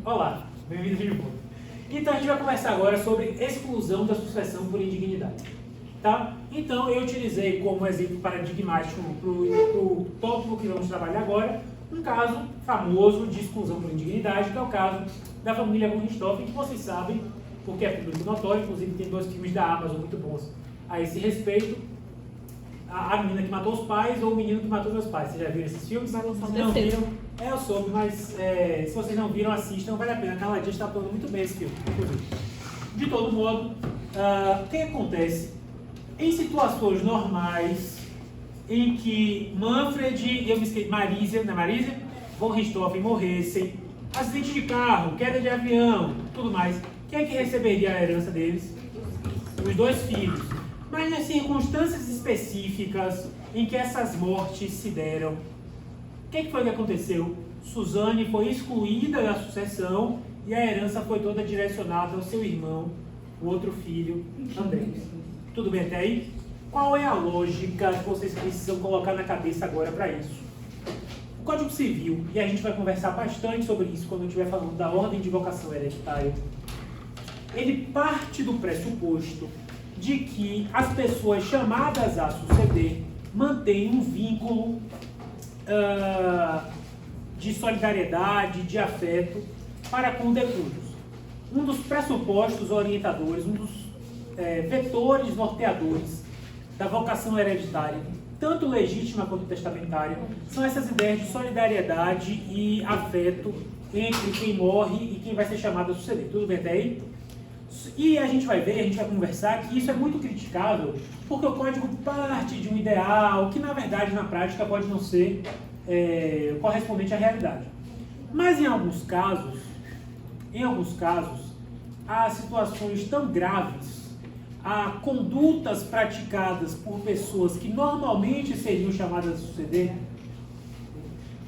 Olá, bem-vindo de volta. Então a gente vai conversar agora sobre exclusão da sucessão por indignidade. Tá? Então eu utilizei como exemplo paradigmático para o tópico que vamos trabalhar agora, um caso famoso de exclusão por indignidade, que é o caso da família von Richthofen, que vocês sabem, porque é público notório, inclusive tem 2 filmes da Amazon muito bons a esse respeito. A menina que matou os pais ou o menino que matou os pais. Vocês já viram esses filmes? Se não viram, eu soube, mas se vocês não viram, assistam, vale a pena. Aquela dia está atuando muito bem esse filme, inclusive. De todo modo, o que acontece? Em situações normais, em que Manfred e Marisa von Richthofen morressem, acidente de carro, queda de avião, tudo mais, quem é que receberia a herança deles? Os 2 filhos. Mas nas circunstâncias específicas em que essas mortes se deram, o que foi que aconteceu? Suzane foi excluída da sucessão e a herança foi toda direcionada ao seu irmão, o outro filho, André. Tudo bem até aí? Qual é a lógica que vocês precisam colocar na cabeça agora para isso? O Código Civil, e a gente vai conversar bastante sobre isso quando eu estiver falando da ordem de vocação hereditária, ele parte do pressuposto de que as pessoas chamadas a suceder mantêm um vínculo de solidariedade, de afeto para com decúbitos. Um dos pressupostos orientadores, um dos vetores norteadores da vocação hereditária, tanto legítima quanto testamentária, são essas ideias de solidariedade e afeto entre quem morre e quem vai ser chamado a suceder. Tudo bem até aí? E a gente vai ver, a gente vai conversar que isso é muito criticável, porque o código parte de um ideal que, na verdade, na prática, pode não ser correspondente à realidade. Mas, em alguns casos, há situações tão graves, há condutas praticadas por pessoas que normalmente seriam chamadas a suceder,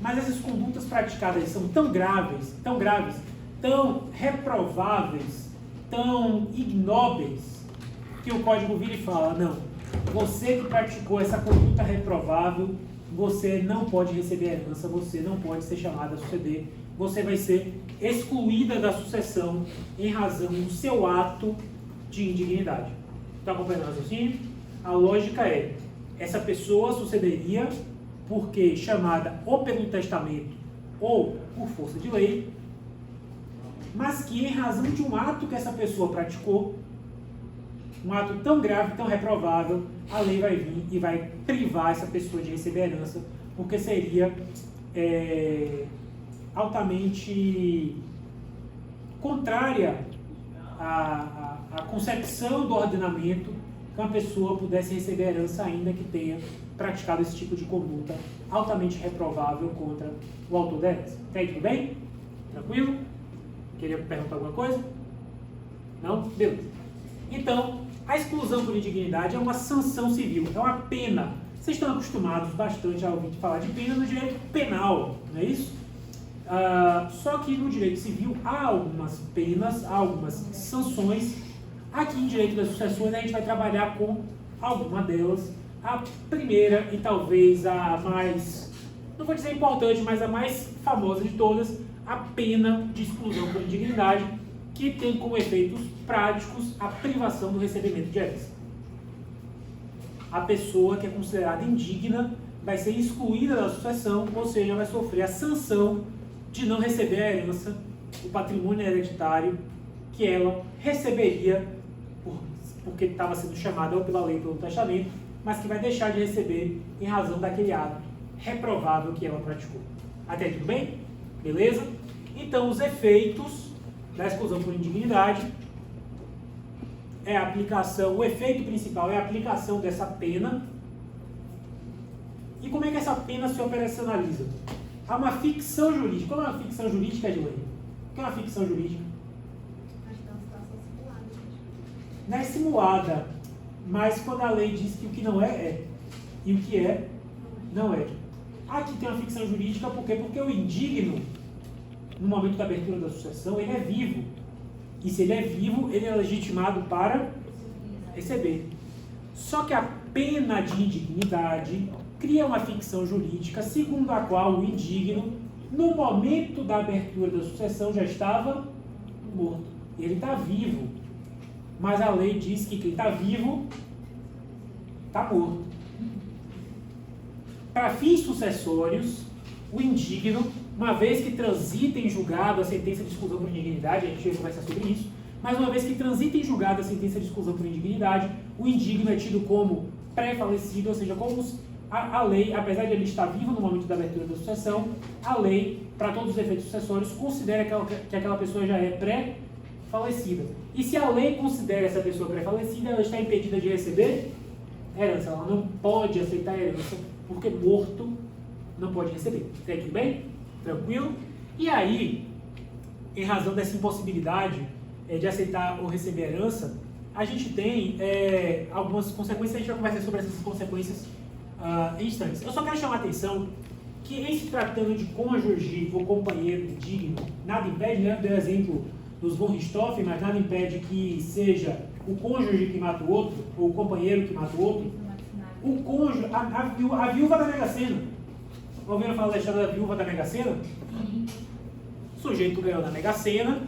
mas essas condutas praticadas são tão graves, tão reprováveis, tão ignóbeis, que o código vira e fala: não, você que praticou essa conduta reprovável, você não pode receber herança, você não pode ser chamado a suceder, você vai ser excluída da sucessão em razão do seu ato de indignidade. Está acompanhando o raciocínio? A lógica é: essa pessoa sucederia porque chamada ou pelo testamento ou por força de lei, mas que em razão de um ato que essa pessoa praticou, um ato tão grave, tão reprovável, a lei vai vir e vai privar essa pessoa de receber herança, porque seria altamente contrária à concepção do ordenamento que uma pessoa pudesse receber herança ainda que tenha praticado esse tipo de conduta altamente reprovável contra o autor da herança. Tá aí, tudo bem? Tranquilo? Queria perguntar alguma coisa? Não? Beleza. Então, a exclusão por indignidade é uma sanção civil, é uma pena. Vocês estão acostumados bastante a ouvir falar de pena no direito penal, não é isso? Só que no direito civil há algumas penas, há algumas sanções. Aqui em direito das sucessões a gente vai trabalhar com alguma delas. A primeira e talvez a mais, não vou dizer importante, mas a mais famosa de todas, a pena de exclusão por indignidade, que tem como efeitos práticos a privação do recebimento de herança. A pessoa que é considerada indigna vai ser excluída da sucessão, ou seja, vai sofrer a sanção de não receber a herança, o patrimônio hereditário que ela receberia porque estava sendo chamada ou pela lei ou pelo testamento, mas que vai deixar de receber em razão daquele ato reprovável que ela praticou. Até aí, tudo bem? Beleza? Então, os efeitos da exclusão por indignidade é a aplicação, o efeito principal é a aplicação dessa pena. E como é que essa pena se operacionaliza? Há uma ficção jurídica. Como é uma ficção jurídica, Edilene? O que é uma ficção jurídica? Acho que é uma situação simulada. Não é simulada, mas quando a lei diz que o que não é, é. E o que é, não é. Aqui tem uma ficção jurídica, por quê? Porque o indigno, no momento da abertura da sucessão, ele é vivo. E se ele é vivo, ele é legitimado para receber. Só que a pena de indignidade cria uma ficção jurídica segundo a qual o indigno no momento da abertura da sucessão já estava morto. Ele está vivo. Mas a lei diz que quem está vivo está morto. Para fins sucessórios, o indigno, uma vez que transita em julgado a sentença de exclusão por indignidade, a gente vai conversar sobre isso, mas uma vez que transita em julgado a sentença de exclusão por indignidade, o indigno é tido como pré-falecido, ou seja, como a lei, apesar de ele estar vivo no momento da abertura da sucessão, a lei, para todos os efeitos sucessórios, considera que aquela pessoa já é pré-falecida. E se a lei considera essa pessoa pré-falecida, ela está impedida de receber herança. Ela não pode aceitar herança, porque morto não pode receber. Até aqui bem? Tranquilo? E aí, em razão dessa impossibilidade de aceitar ou receber herança, a gente tem algumas consequências. A gente vai conversar sobre essas consequências em instantes. Eu só quero chamar a atenção que, em se tratando de cônjuge ou companheiro digno, nada impede, né? Deu exemplo dos von Richthofen, mas nada impede que seja o cônjuge que mata o outro, ou o companheiro que mata o outro. O cônjuge, a viúva da Mega Sena. Ouviram falar da história da viúva da Mega Sena? O sujeito ganhou da Mega Sena.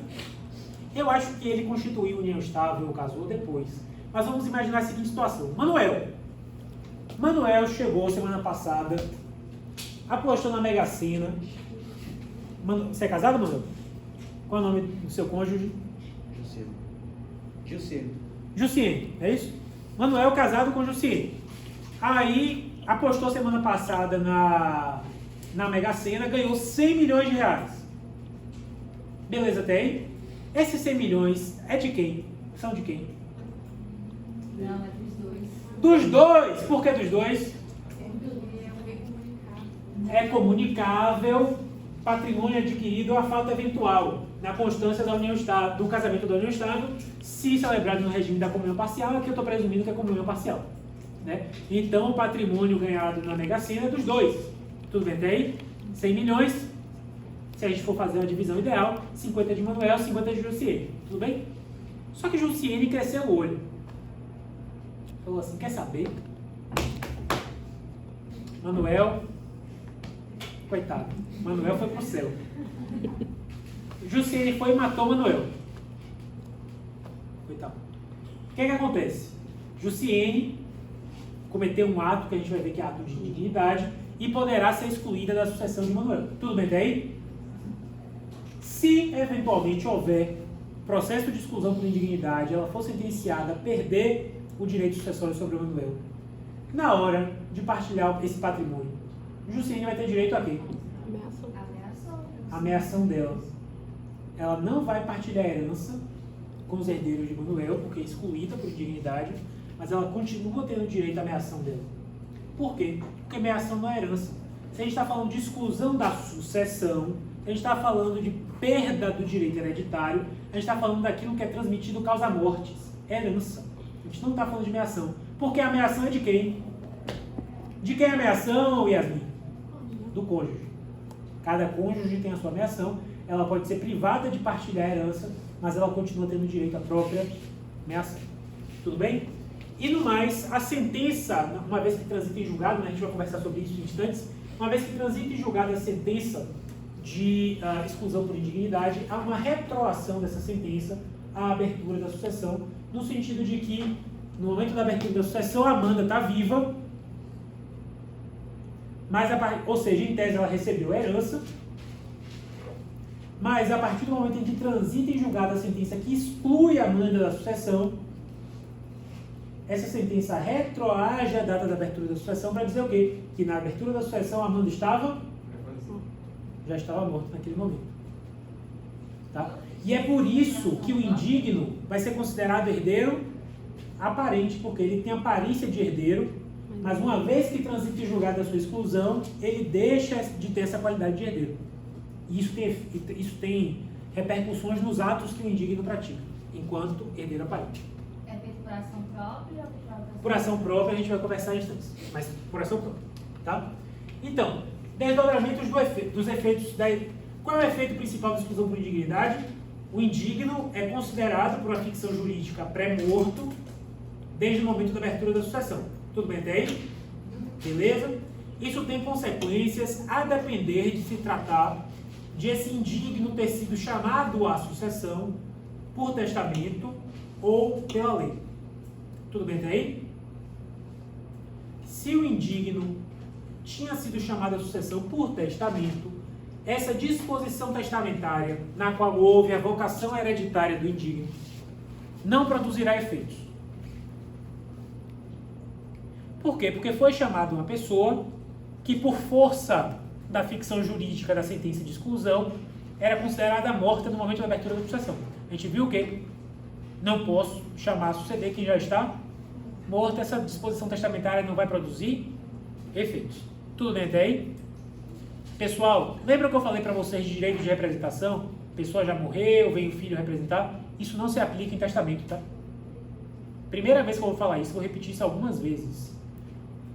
Eu acho que ele constituiu união estável ou casou depois. Mas vamos imaginar a seguinte situação. Manuel chegou semana passada, apostou na Mega Sena. Você é casado, Manuel? Qual é o nome do seu cônjuge? Jussiene, é isso? Manuel casado com Jussiene. Aí apostou semana passada na Mega Sena, ganhou 100 milhões de reais. Beleza até aí? Esses 100 milhões é de quem? São de quem? Não, é dos dois. Dos dois! Por que dos dois? É Comunicável, patrimônio adquirido à falta eventual, na constância da união estável, do casamento da união estável, se celebrado no regime da comunhão parcial, aqui eu estou presumindo que é comunhão parcial. Né? Então, o patrimônio ganhado na Mega Sena é dos dois. Tudo bem até aí? 100 milhões. Se a gente for fazer uma divisão ideal, 50 de Manuel, 50 de Jussiene. Tudo bem? Só que Jussiene cresceu o olho. Falou assim, quer saber? Manuel, coitado, Manuel foi pro céu. Jussiene foi e matou Manuel. Coitado. O que acontece? Jussiene cometeu um ato, que a gente vai ver que é ato de indignidade, e poderá ser excluída da sucessão de Manuel. Tudo bem daí? Se eventualmente houver processo de exclusão por indignidade, ela for sentenciada a perder o direito sucessório sobre o Manuel, na hora de partilhar esse patrimônio, Jussiene vai ter direito a quê? A ameação dela. Ela não vai partilhar a herança com os herdeiros de Manuel, porque é excluída por indignidade, mas ela continua tendo direito à ameação dela. Por quê? Porque ameação não é herança. Se a gente está falando de exclusão da sucessão, a gente está falando de perda do direito hereditário, a gente está falando daquilo que é transmitido causa mortes. É herança. A gente não está falando de ameação. Porque a ameação é de quem? De quem é a ameação, Yasmin? Do cônjuge. Cada cônjuge tem a sua ameação. Ela pode ser privada de partilhar a herança, mas ela continua tendo direito à própria ameação. Tudo bem? E no mais, a sentença, uma vez que transita em julgado, né, a gente vai conversar sobre isso em instantes, uma vez que transita em julgado a sentença de exclusão por indignidade, há uma retroação dessa sentença à abertura da sucessão, no sentido de que, no momento da abertura da sucessão, a Amanda está viva, mas ou seja, em tese ela recebeu a herança, mas a partir do momento em que transita em julgado a sentença que exclui a Amanda da sucessão, essa sentença retroage a data da abertura da sucessão para dizer o quê? Que na abertura da sucessão a Amanda já estava morta naquele momento. Tá? E é por isso que o indigno vai ser considerado herdeiro aparente, porque ele tem aparência de herdeiro, mas uma vez que transita em julgado a sua exclusão, ele deixa de ter essa qualidade de herdeiro. E isso tem repercussões nos atos que o indigno pratica, enquanto herdeiro aparente. É feito por ação própria ou por outra? Por ação própria a gente vai conversar em instantes, mas por ação própria, tá? Então, desdobramentos dos efeitos Qual é o efeito principal da exclusão por indignidade? O indigno é considerado por uma ficção jurídica pré-morto desde o momento da abertura da sucessão. Tudo bem até aí? Beleza? Isso tem consequências a depender de se tratar de esse indigno ter sido chamado à sucessão por testamento ou pela lei. Tudo bem até aí? Se o indigno tinha sido chamado à sucessão por testamento, essa disposição testamentária, na qual houve a vocação hereditária do indigno, não produzirá efeitos. Por quê? Porque foi chamada uma pessoa que, por força da ficção jurídica da sentença de exclusão, era considerada morta no momento da abertura da sucessão. A gente viu o quê? Não posso chamar a suceder quem já está morto. Essa disposição testamentária não vai produzir efeitos. Tudo bem até aí? Pessoal, lembra que eu falei para vocês de direito de representação? A pessoa já morreu, vem o filho representar. Isso não se aplica em testamento, tá? Primeira vez que eu vou falar isso, vou repetir isso algumas vezes.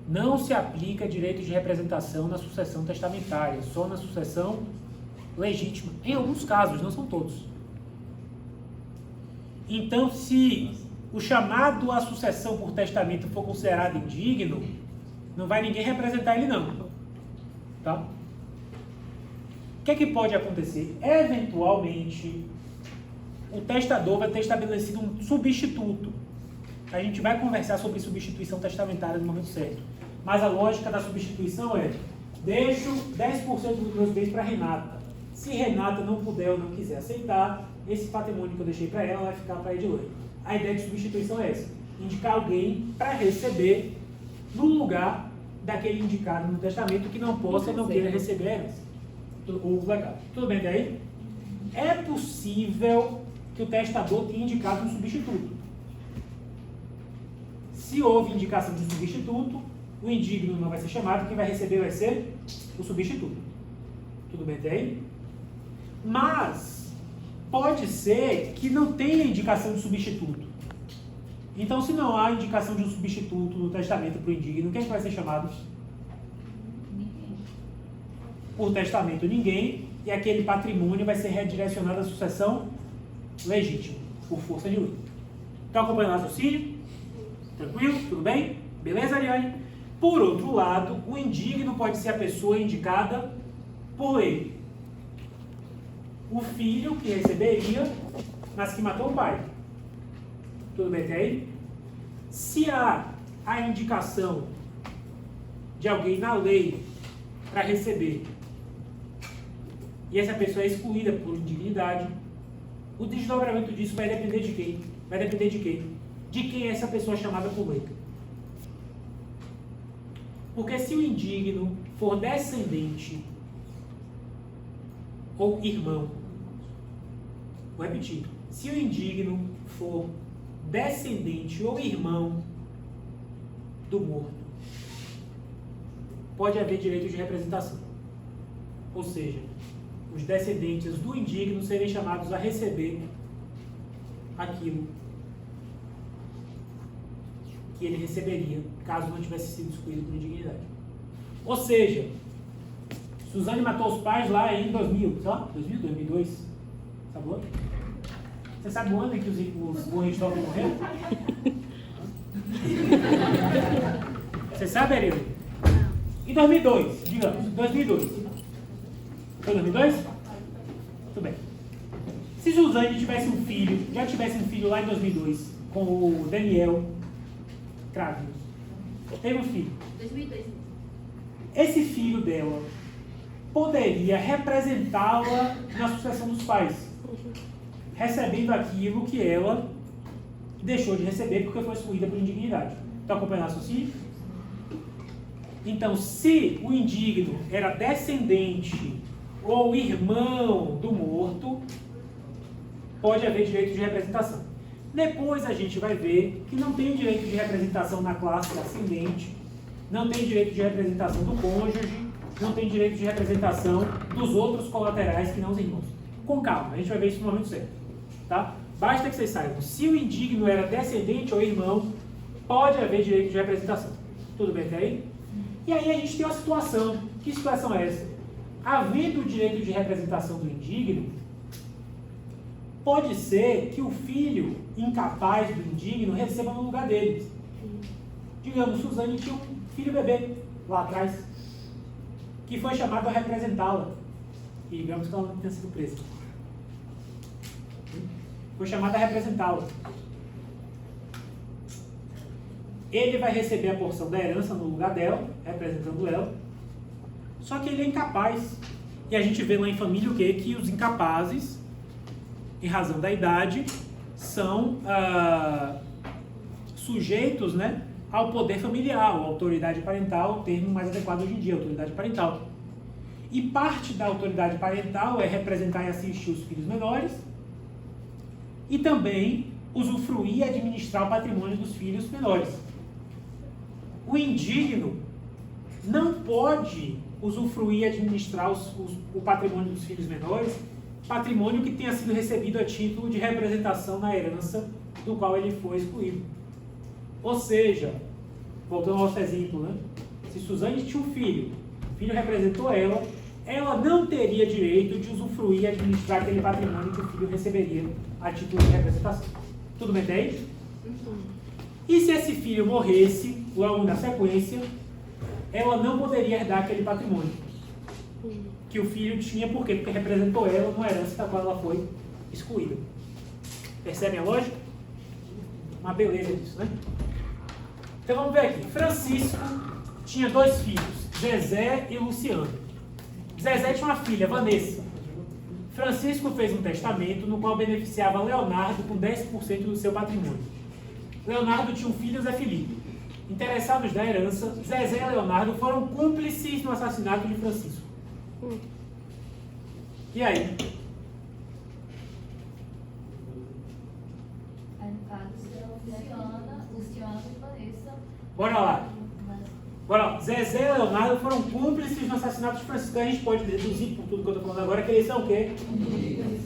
Não se aplica direito de representação na sucessão testamentária, só na sucessão legítima. Em alguns casos, não são todos. Então, se o chamado à sucessão por testamento for considerado indigno, não vai ninguém representar ele não. Tá? O que é que pode acontecer? Eventualmente, o testador vai ter estabelecido um substituto. A gente vai conversar sobre substituição testamentária no momento certo. Mas a lógica da substituição é: deixo 10% dos meus bens para Renata. Se Renata não puder ou não quiser aceitar, esse patrimônio que eu deixei para ela vai ficar para Edilene. A ideia de substituição é essa: indicar alguém para receber no lugar daquele indicado no testamento que não possa ou não queira receber a herança. O legado. Tudo bem daí? É possível que o testador tenha indicado um substituto. Se houve indicação de substituto, o indigno não vai ser chamado, quem vai receber vai ser o substituto. Tudo bem até aí? Mas pode ser que não tenha indicação de substituto. Então, se não há indicação de um substituto no testamento para o indigno, quem é que vai ser chamado? Ninguém. Por testamento, ninguém, e aquele patrimônio vai ser redirecionado à sucessão legítima, por força de lei. Estão acompanhando o raciocínio? Tranquilo? Tudo bem? Beleza, Ariane? Por outro lado, o indigno pode ser a pessoa indicada por lei. O filho que receberia, mas que matou o pai. Tudo bem até aí? Se há a indicação de alguém na lei para receber, e essa pessoa é excluída por indignidade, o desdobramento disso vai depender de quem? Vai depender de quem? De quem é essa pessoa chamada por lei. Porque se o indigno for descendente ou irmão, vou repetir, se o indigno for descendente ou irmão do morto, pode haver direito de representação. Ou seja, os descendentes do indigno serem chamados a receber aquilo que ele receberia caso não tivesse sido excluído por indignidade. Ou seja, Suzane matou os pais lá em 2000, sei lá, 2000, 2002, sabe o ano? Você sabe o ano em que os Hohenstaufen morreram? Você sabe, Ariel? Em 2002, digamos, 2002. Foi 2002? Tudo bem. Se Suzane tivesse um filho, já tivesse um filho lá em 2002, com o Daniel Cravius, teve um filho. 2002. Esse filho dela poderia representá-la na sucessão dos pais, recebendo aquilo que ela deixou de receber porque foi excluída por indignidade. Estão acompanhando o raciocínio? Então, se o indigno era descendente ou irmão do morto, pode haver direito de representação. Depois a gente vai ver que não tem direito de representação na classe ascendente, não tem direito de representação do cônjuge, não tem direito de representação dos outros colaterais que não os irmãos. Com calma, a gente vai ver isso no momento certo. Tá? Basta que vocês saibam, se o indigno era descendente ou irmão, pode haver direito de representação. Tudo bem até aí? E aí a gente tem uma situação. Que situação é essa? Havendo o direito de representação do indigno, pode ser que o filho incapaz do indigno receba no lugar dele. Digamos, Suzane tinha um filho bebê lá atrás, que foi chamado a representá-la. E digamos que ela não tenha sido presa. Foi chamado a representá-la. Ele vai receber a porção da herança no lugar dela, representando ela. Só que ele é incapaz. E a gente vê lá em família o quê? Que os incapazes, em razão da idade, são sujeitos, né, ao poder familiar, ou autoridade parental, o termo mais adequado hoje em dia, autoridade parental. E parte da autoridade parental é representar e assistir os filhos menores e também usufruir e administrar o patrimônio dos filhos menores. O indigno não pode usufruir e administrar o patrimônio dos filhos menores, patrimônio que tenha sido recebido a título de representação na herança do qual ele foi excluído. Ou seja, voltando ao nosso exemplo, né? Se Suzane tinha um filho, o filho representou ela não teria direito de usufruir e administrar aquele patrimônio que o filho receberia a título de representação. Tudo bem, entende? E se esse filho morresse logo na sequência, ela não poderia herdar aquele patrimônio que o filho tinha, por quê? Porque representou ela numa herança da qual ela foi excluída. Percebem a lógica? Uma beleza disso, né? Então vamos ver aqui. Francisco tinha 2 filhos, Zezé e Luciano. Zezé tinha uma filha, Vanessa. Francisco fez um testamento no qual beneficiava Leonardo com 10% do seu patrimônio. Leonardo tinha um filho, Zé Felipe. Interessados da herança, Zezé e Leonardo foram cúmplices no assassinato de Francisco. E aí? Aí, no caso, Luciano e Vanessa. Bora lá. Zezé e Leonardo foram cúmplices no assassinato de Francisco. A gente pode deduzir por tudo que eu estou falando agora que eles são o quê?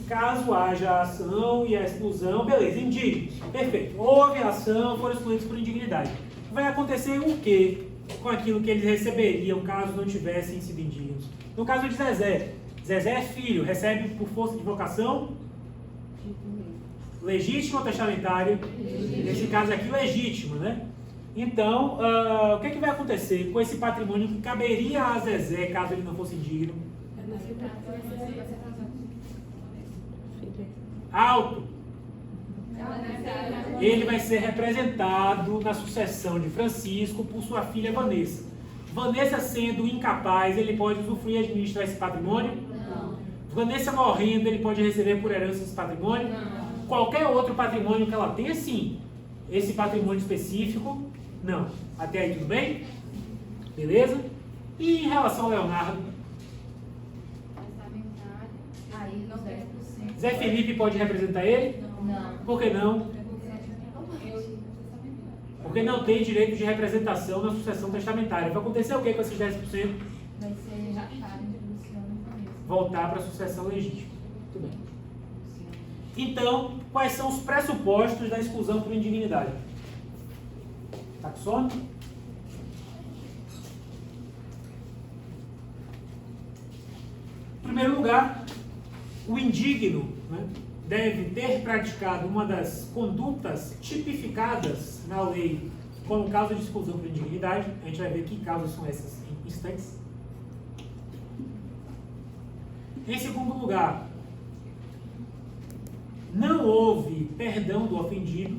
Caso haja a ação e a exclusão, beleza, indignos. Perfeito. Houve a ação, foram excluídos por indignidade. Vai acontecer o quê com aquilo que eles receberiam caso não tivessem sido indignos? No caso de Zezé, Zezé é filho, recebe por força de vocação legítimo ou testamentário? Nesse caso aqui, legítimo, né? Então, o que vai acontecer com esse patrimônio que caberia a Zezé caso ele não fosse indigno? Alto. Ele vai ser representado na sucessão de Francisco por sua filha Vanessa. Vanessa sendo incapaz, ele pode usufruir e administrar esse patrimônio? Não. Vanessa morrendo, ele pode receber por herança esse patrimônio? Não. Qualquer outro patrimônio que ela tenha, sim. Esse patrimônio específico, não. Até aí tudo bem? Beleza? E em relação ao Leonardo? Aí, 10%. Zé Felipe pode representar ele? Não. Por que não? Porque não tem direito de representação na sucessão testamentária. Vai acontecer o que com esses 10%? Vai ser rachado entre Luciano e Vanessa. Voltar para a sucessão legítima. Muito bem. Então, quais são os pressupostos da exclusão por indignidade? Está com sono? Em primeiro lugar, o indigno, né, deve ter praticado uma das condutas tipificadas na lei como causa de exclusão por indignidade. A gente vai ver que causas são essas em instantes. Em segundo lugar, não houve perdão do ofendido,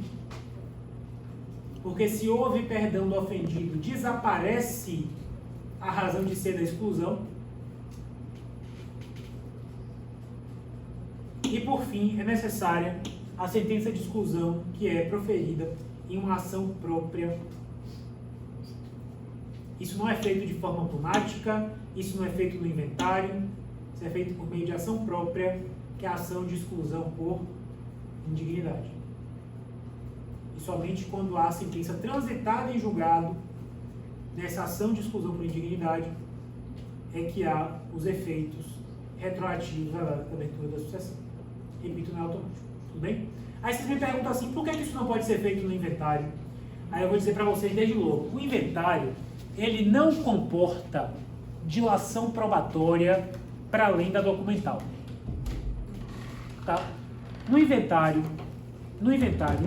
porque se houve perdão do ofendido, desaparece a razão de ser da exclusão. E, por fim, é necessária a sentença de exclusão que é proferida em uma ação própria. Isso não é feito de forma automática, isso não é feito no inventário, isso é feito por meio de ação própria, que é a ação de exclusão por indignidade. E somente quando há sentença transitada em julgado, nessa ação de exclusão por indignidade, é que há os efeitos retroativos da data da abertura da sucessão. Repito, não é automático. Tudo bem? Aí vocês me perguntam assim, por que isso não pode ser feito no inventário? Aí eu vou dizer para vocês desde logo. O inventário, ele não comporta dilação probatória para além da documental. Tá? No inventário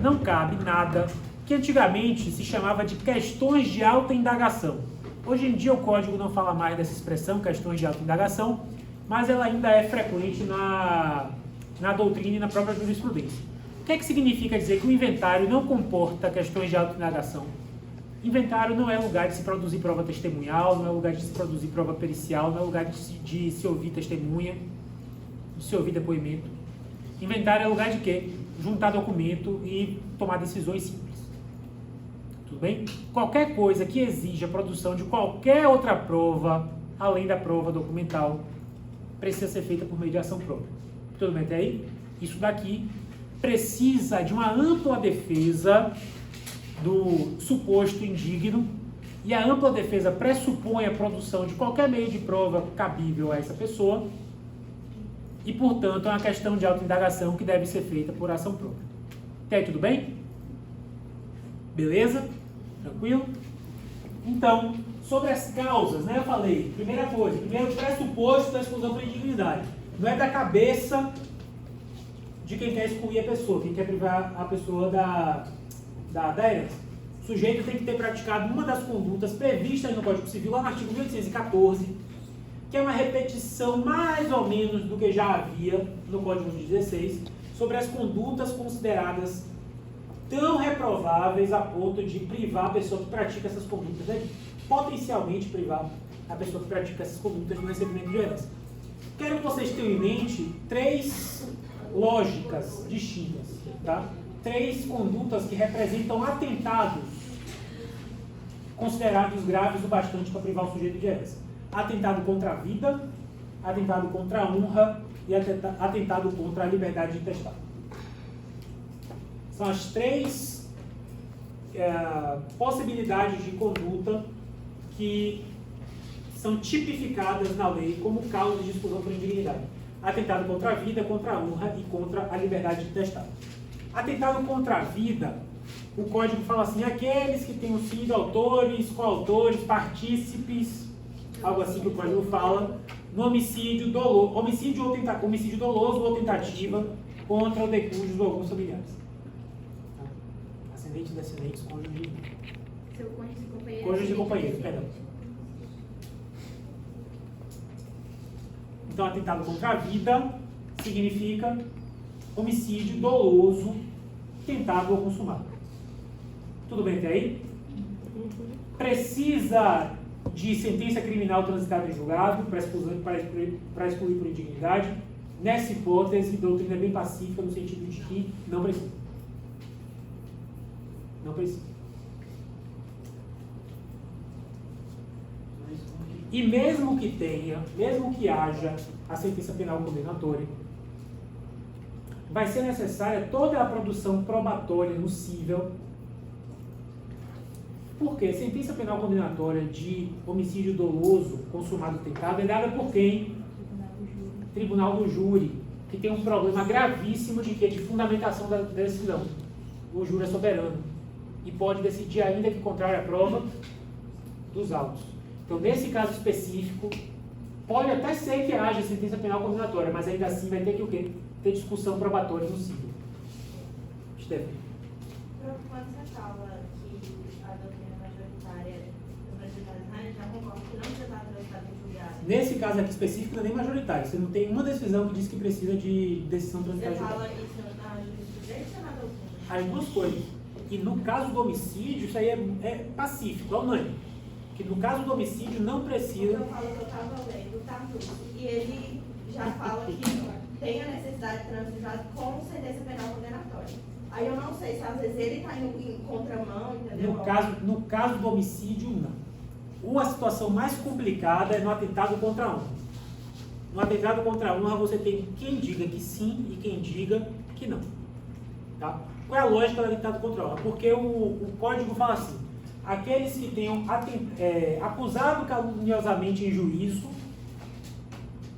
não cabe nada que antigamente se chamava de questões de alta indagação. Hoje em dia o código não fala mais dessa expressão, questões de alta indagação, mas ela ainda é frequente na doutrina e na própria jurisprudência. O que é que significa dizer que o inventário não comporta questões de autoindagação? Inventário não é lugar de se produzir prova testemunhal, não é lugar de se produzir prova pericial, não é lugar de se ouvir testemunha, de se ouvir depoimento. Inventário é lugar de quê? Juntar documento e tomar decisões simples. Tudo bem? Qualquer coisa que exija a produção de qualquer outra prova, além da prova documental, precisa ser feita por meio de ação própria. Tudo bem até aí? Isso daqui precisa de uma ampla defesa do suposto indigno, e a ampla defesa pressupõe a produção de qualquer meio de prova cabível a essa pessoa, e, portanto, é uma questão de autoindagação que deve ser feita por ação própria. Até aí, tudo bem? Beleza? Tranquilo? Então, sobre as causas, né? Eu falei, primeira coisa, primeiro pressuposto da exclusão por indignidade. Não é da cabeça de quem quer excluir a pessoa, quem quer privar a pessoa da herança. O sujeito tem que ter praticado uma das condutas previstas no Código Civil, lá no artigo 1814, que é uma repetição mais ou menos do que já havia no Código de 16, sobre as condutas consideradas tão reprováveis a ponto de privar a pessoa que pratica essas condutas, né? Potencialmente privar a pessoa que pratica essas condutas no recebimento de herança. Quero que vocês tenham em mente 3 lógicas distintas, tá? 3 condutas que representam atentados considerados graves o bastante para privar o sujeito de herança. Atentado contra a vida, atentado contra a honra e atentado contra a liberdade de testar. São as 3 possibilidades de conduta que são tipificadas na lei como causa de exclusão por indignidade. Atentado contra a vida, contra a honra e contra a liberdade de testar. Atentado contra a vida, o Código fala assim, aqueles que tenham sido autores, coautores, partícipes, algo assim que o Código fala, no homicídio doloso, homicídio doloso ou tentativa contra o decúbito ou alguns familiares. Ascendentes, descendentes, cônjuge. Seu cônjuge e companheiro. Cônjuge e companheiro, perdão. Então, atentado contra a vida significa homicídio doloso, tentado ou consumado. Tudo bem até aí? Precisa de sentença criminal transitada em julgado para excluir por indignidade. Nessa hipótese, a doutrina é bem pacífica no sentido de que não precisa. Não precisa. E mesmo que haja a sentença penal condenatória, vai ser necessária toda a produção probatória no cível. Porque sentença penal condenatória de homicídio doloso, consumado, tentado, é dada por quem? Tribunal do Júri, que tem um problema gravíssimo de fundamentação da decisão. O júri é soberano e pode decidir, ainda que contrário à prova, dos autos. Então, nesse caso específico, pode até ser que haja sentença penal condenatória, mas ainda assim vai ter que o quê? Ter discussão probatória no cível. Stephanie. Quando você fala que a doutrina majoritária dos majoritários já concorda que não precisa estar transitada em julgado. Nesse caso aqui específico, não é nem majoritário. Você não tem uma decisão que diz que precisa de decisão transitada em Você julgado. fala isso na jurisprudência ou na doutrina? As duas coisas. E no caso do homicídio, isso aí é pacífico, é unânime. Que no caso do homicídio não precisa. Eu falo que eu estava lendo o Tartucci e ele já fala que tem a necessidade de transitar com sentença penal condenatória. Aí eu não sei se às vezes ele está em contramão, entendeu? No caso do homicídio, não. Uma situação mais complicada é no atentado contra a honra. No atentado contra a honra, você tem quem diga que sim e quem diga que não. Tá? Qual é a lógica do atentado contra a honra? Porque o Código fala assim, aqueles que tenham acusado caluniosamente em juízo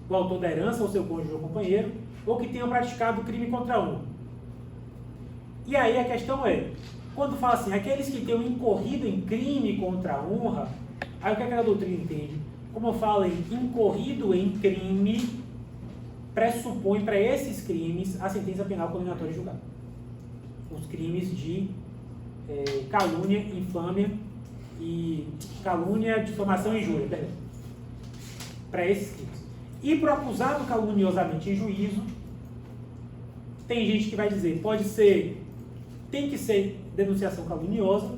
o autor da herança, ou seu cônjuge ou companheiro, ou que tenham praticado crime contra a honra. E aí a questão é, quando fala assim, aqueles que tenham incorrido em crime contra a honra, aí o que a doutrina entende? Como eu falo em incorrido em crime, pressupõe para esses crimes a sentença penal condenatória julgada. Os crimes de calúnia, infâmia e calúnia, difamação e injúria, perdão. Para esses crimes. E para o acusado caluniosamente em juízo, tem gente que vai dizer, tem que ser denunciação caluniosa,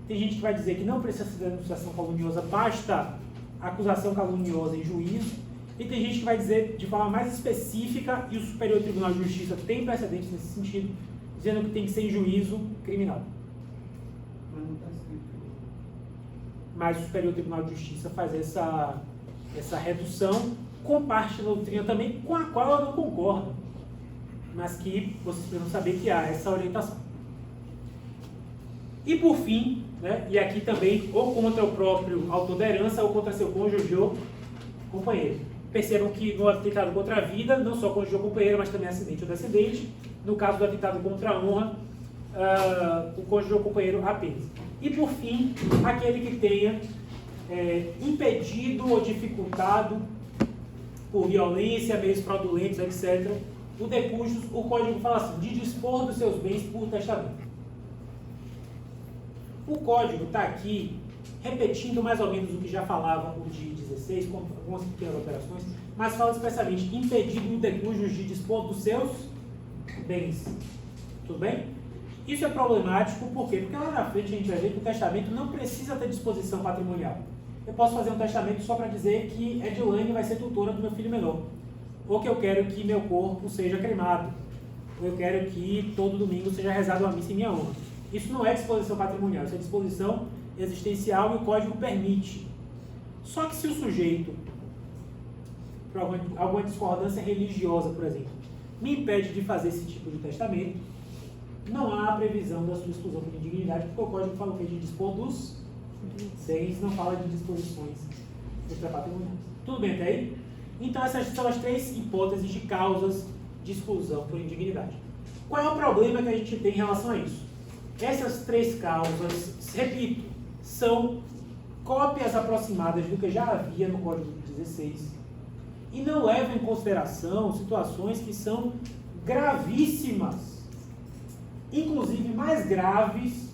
tem gente que vai dizer que não precisa ser denunciação caluniosa, basta acusação caluniosa em juízo, e tem gente que vai dizer de forma mais específica, e o Superior Tribunal de Justiça tem precedentes nesse sentido, dizendo que tem que ser em juízo criminal. Mas não está escrito. Mas o Superior Tribunal de Justiça faz essa redução, com parte da doutrina também, com a qual eu não concordo, mas que vocês precisam saber que há essa orientação. E por fim, né, e aqui também, ou contra o próprio autor da herança, ou contra seu cônjuge ou companheiro. Percebam que no atentado contra a vida, não só cônjuge ou companheiro, mas também acidente ou descendente. No caso do atentado contra a honra, o cônjuge ou companheiro apenas. E por fim, aquele que tenha impedido ou dificultado por violência, meios fraudulentos, etc., o de cujos o Código fala assim, de dispor dos seus bens por testamento. O Código está aqui repetindo mais ou menos o que já falava o de 16, com algumas pequenas alterações, mas fala expressamente impedido o de cujos de dispor dos seus bens. Tudo bem? Isso é problemático, por quê? Porque lá na frente a gente vai ver que o testamento não precisa ter disposição patrimonial. Eu posso fazer um testamento só para dizer que Edilane vai ser tutora do meu filho menor. Ou que eu quero que meu corpo seja cremado. Ou eu quero que todo domingo seja rezado uma missa em minha honra. Isso não é disposição patrimonial, isso é disposição existencial e o Código permite. Só que se o sujeito, por alguma discordância religiosa, por exemplo, me impede de fazer esse tipo de testamento, não há a previsão da sua exclusão por indignidade, porque o Código fala o quê? De dispor dos bens, não fala de disposições extrapatrimoniais. Tudo bem até aí? Então essas são as três hipóteses de causas de exclusão por indignidade. Qual é o problema que a gente tem em relação a isso? Essas três causas, repito, são cópias aproximadas do que já havia no Código de 16 e não levam em consideração situações que são gravíssimas, inclusive mais graves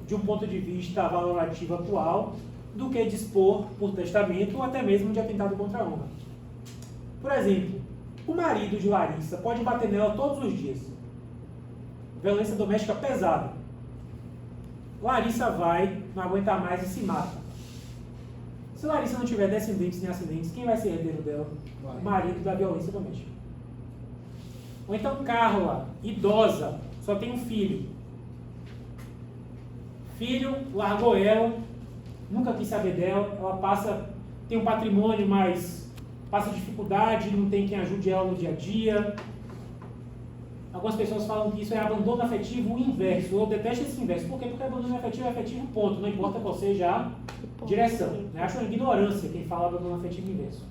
de um ponto de vista valorativo atual do que dispor por testamento ou até mesmo de atentado contra a honra. Por exemplo, o marido de Larissa pode bater nela todos os dias. Violência doméstica pesada. Larissa vai, não aguenta mais e se mata. Se Larissa não tiver descendentes nem ascendentes, quem vai ser herdeiro dela? O marido da violência doméstica. Ou então Carla, idosa, só tem um filho. Filho largou ela, nunca quis saber dela, ela tem um patrimônio, mas passa dificuldade, não tem quem ajude ela no dia a dia. Algumas pessoas falam que isso é abandono afetivo inverso. Eu detesto esse inverso. Por quê? Porque abandono afetivo é afetivo, ponto. Não importa qual seja a direção. Eu acho uma ignorância quem fala abandono afetivo inverso.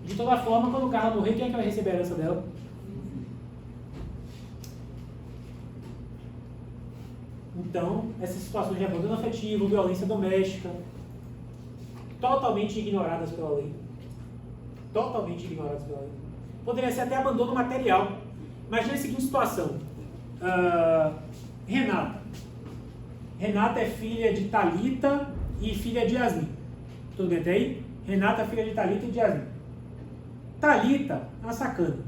De toda forma, quando o Carla morrer, quem é que vai receber a herança dela? Então, essas situações de abandono afetivo, violência doméstica, totalmente ignoradas pela lei. Totalmente ignoradas pela lei. Poderia ser até abandono material. Imagina a seguinte situação. Renata. Renata é filha de Thalita e filha de Yasmin. Tudo bem até aí? Renata é filha de Thalita e de Yasmin. Thalita é uma sacana.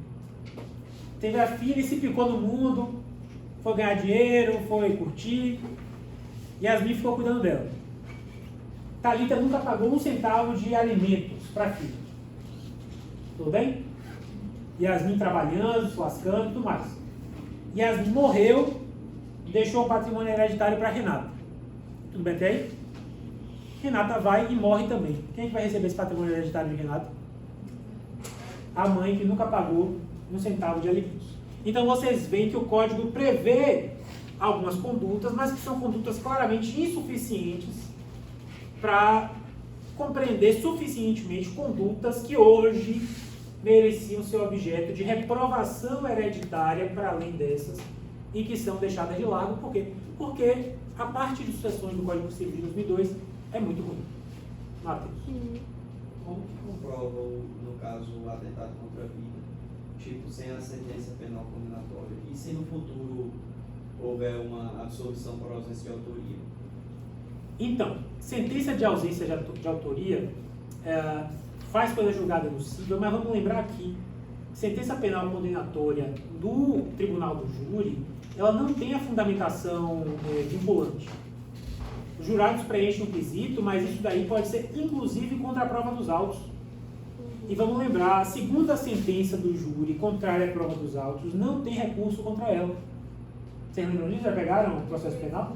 Teve a filha e se picou no mundo, foi ganhar dinheiro, foi curtir. Yasmin ficou cuidando dela. Thalita nunca pagou um centavo de alimentos para a filha. Tudo bem? Yasmin trabalhando, se lascando e tudo mais. Yasmin morreu, deixou o patrimônio hereditário para Renata. Tudo bem até aí? Renata vai e morre também. Quem é que vai receber esse patrimônio hereditário de Renata? A mãe que nunca pagou um centavo de alimentos. Então vocês veem que o Código prevê algumas condutas, mas que são condutas claramente insuficientes para compreender suficientemente condutas que hoje mereciam ser objeto de reprovação hereditária para além dessas e que são deixadas de lado. Por quê? Porque a parte de sucessões do Código Civil de 2002 é muito ruim. Matheus. Como que comprovam, no caso, o atentado contra a vida, tipo, sem a sentença penal condenatória? E se no futuro houver uma absolvição por ausência de autoria? Então, sentença de ausência de autoria faz pela julgada elucível, mas vamos lembrar aqui, sentença penal condenatória do tribunal do júri, ela não tem a fundamentação vinculante. Os jurados preenchem um quesito, mas isso daí pode ser inclusive contra a prova dos autos. E vamos lembrar, a segunda sentença do júri contrária à prova dos autos não tem recurso contra ela. Vocês lembram disso? Já pegaram o processo penal?